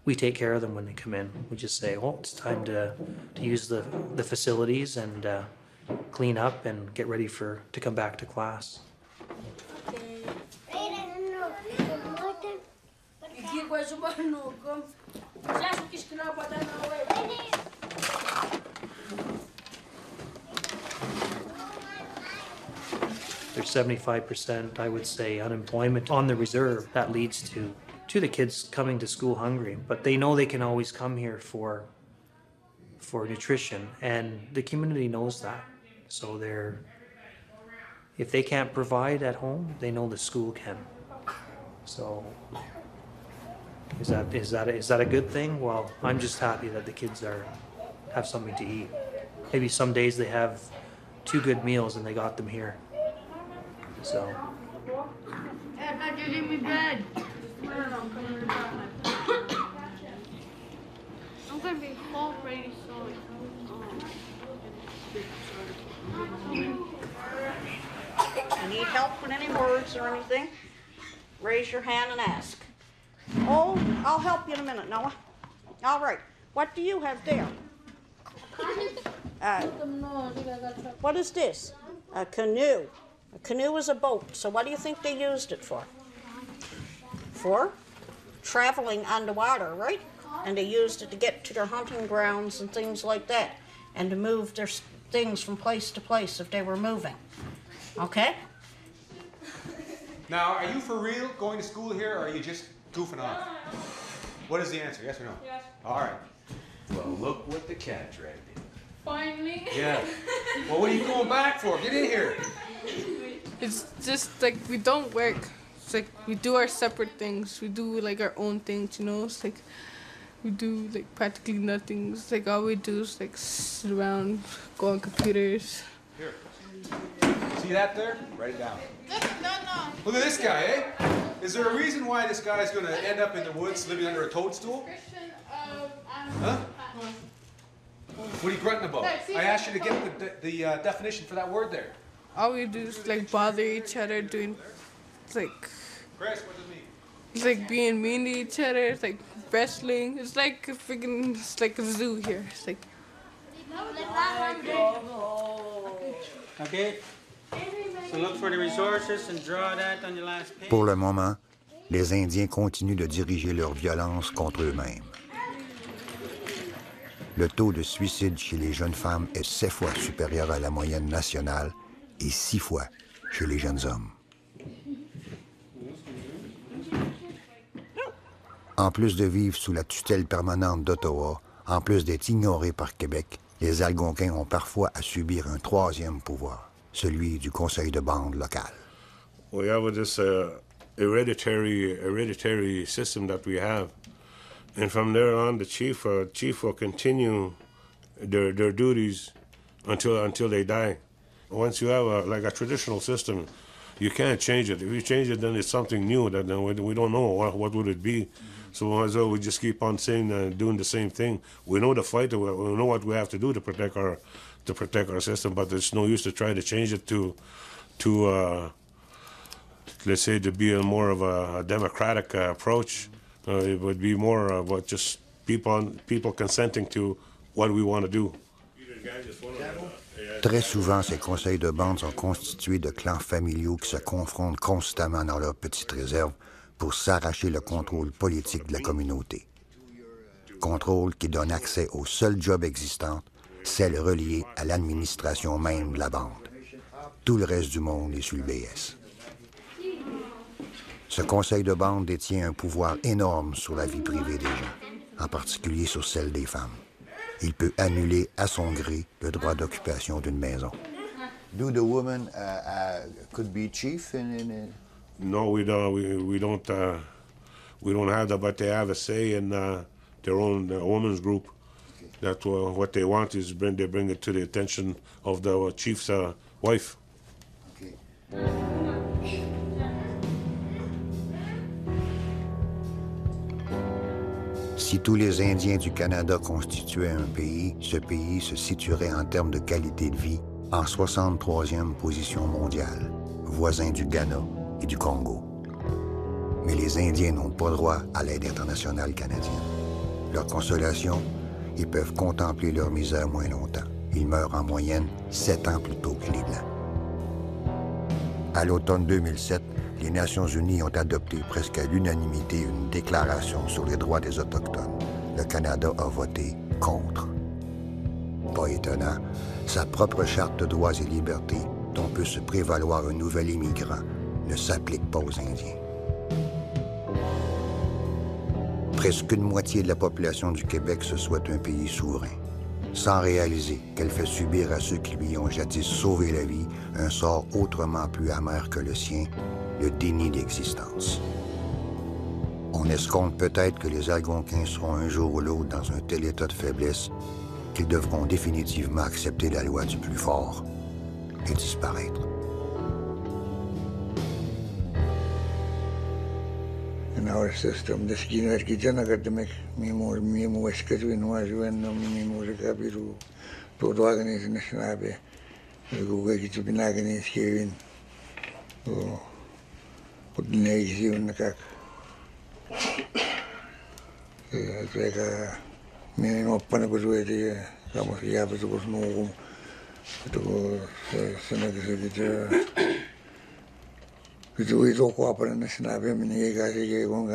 We take care of them when they come in. We just say, oh, it's time to use the facilities and clean up and get ready to come back to class. 75%, I would say, unemployment on the reserve. That leads to the kids coming to school hungry, but they know they can always come here for nutrition, and the community knows that. So if they can't provide at home, they know the school can. So is that a good thing? Well, I'm just happy that the kids have something to eat. Maybe some days they have 2 good meals and they got them here. So. Dad, you leave me bed. I'm gonna be home pretty soon. You need help with any words or anything? Raise your hand and ask. Oh, I'll help you in a minute, Noah. All right. What do you have there? What is this? A canoe. A canoe is a boat. So what do you think they used it for? For traveling underwater, right? And they used it to get to their hunting grounds and things like that, and to move their things from place to place if they were moving. Okay? Now, are you for real going to school here, or are you just goofing off? What is the answer, yes or no? Yes. All right. Well, look what the cat dragged in. Finally. Yeah. Well, what are you going back for? Get in here. It's just like we don't work. It's like we do our separate things. We do like our own things, you know? It's like we do like practically nothing. It's like all we do is like sit around, go on computers. Here. See that there? Write it down. No. Look at this guy, eh? Is there a reason why this guy's going to end up in the woods living under a toadstool? Huh? What are you grunting about? I asked you to get the definition for that word there. All we do is like bother each other, doing like. Chris, what does it mean? It's like being mean to each other. It's like wrestling. It's like it's like a zoo here. It's like. Okay. So look for the resources and draw that on your last page. Pour le moment, les Indiens continuent de diriger leur violence contre eux-mêmes. Le taux de suicide chez les jeunes femmes est 7 fois supérieur à la moyenne nationale et 6 fois chez les jeunes hommes. En plus de vivre sous la tutelle permanente d'Ottawa, en plus d'être ignorés par Québec, les Algonquins ont parfois à subir un troisième pouvoir, celui du conseil de bande local. We have this hereditary system that we have, and from there on, the chief will continue their duties until they die. Once you have like a traditional system, you can't change it. If you change it, then it's something new that then we don't know what would it be. So as well, we just keep on saying doing the same thing. We know the fight. We know what we have to do to protect our system, but it's no use to try to change it to let's say to be more of a democratic approach. It would be more about just people consenting to what we want to do. Très souvent, ces conseils de bande sont constitués de clans familiaux qui se confrontent constamment dans leurs petites réserves pour s'arracher le contrôle politique de la communauté. Contrôle qui donne accès aux seuls jobs existants, celles reliées à l'administration même de la bande. Tout le reste du monde est sur le BS. Ce conseil de bande détient un pouvoir énorme sur la vie privée des gens, en particulier sur celle des femmes. Il peut annuler à son gré le droit d'occupation d'une maison. Do the women could be chief in No, we don't. We don't have that, but they have a say in their own women's group. That what they want is they bring it to the attention of the chief's wife. Okay. Si tous les Indiens du Canada constituaient un pays, ce pays se situerait en termes de qualité de vie en 63e position mondiale, voisin du Ghana et du Congo. Mais les Indiens n'ont pas droit à l'aide internationale canadienne. Leur consolation, ils peuvent contempler leur misère moins longtemps. Ils meurent en moyenne 7 ans plus tôt que les Blancs. À l'automne 2007, les Nations unies ont adopté presque à l'unanimité une déclaration sur les droits des Autochtones. Le Canada a voté contre. Pas étonnant, sa propre charte de droits et libertés, dont peut se prévaloir un nouvel immigrant, ne s'applique pas aux Indiens. Presque une moitié de la population du Québec se souhaite un pays souverain, sans réaliser qu'elle fait subir à ceux qui lui ont jadis sauvé la vie un sort autrement plus amer que le sien, le déni d'existence. On escompte peut-être que les Algonquins seront un jour ou l'autre dans un tel état de faiblesse qu'ils devront définitivement accepter la loi du plus fort et disparaître. In our system, the skin was kitchen academic, Mimo was Katwin was when Mimo Kabiru, to organize in the Snabe, the Gugaki to be Naganis Kevin, put the nags in the cock. It's like a meaning of Panaguati, Ramos Yabas was no to Senator. Itu ko na sinabi minigay kasi kung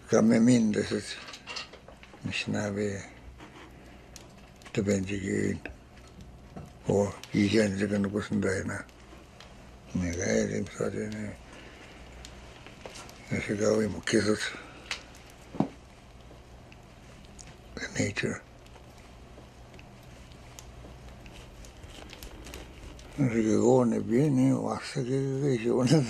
kami minda sa sinabi tabentigin o iyan sa kanukusunday na nagaya din sa atin nasigawin mo kisot nature. Rigone viene basta che io non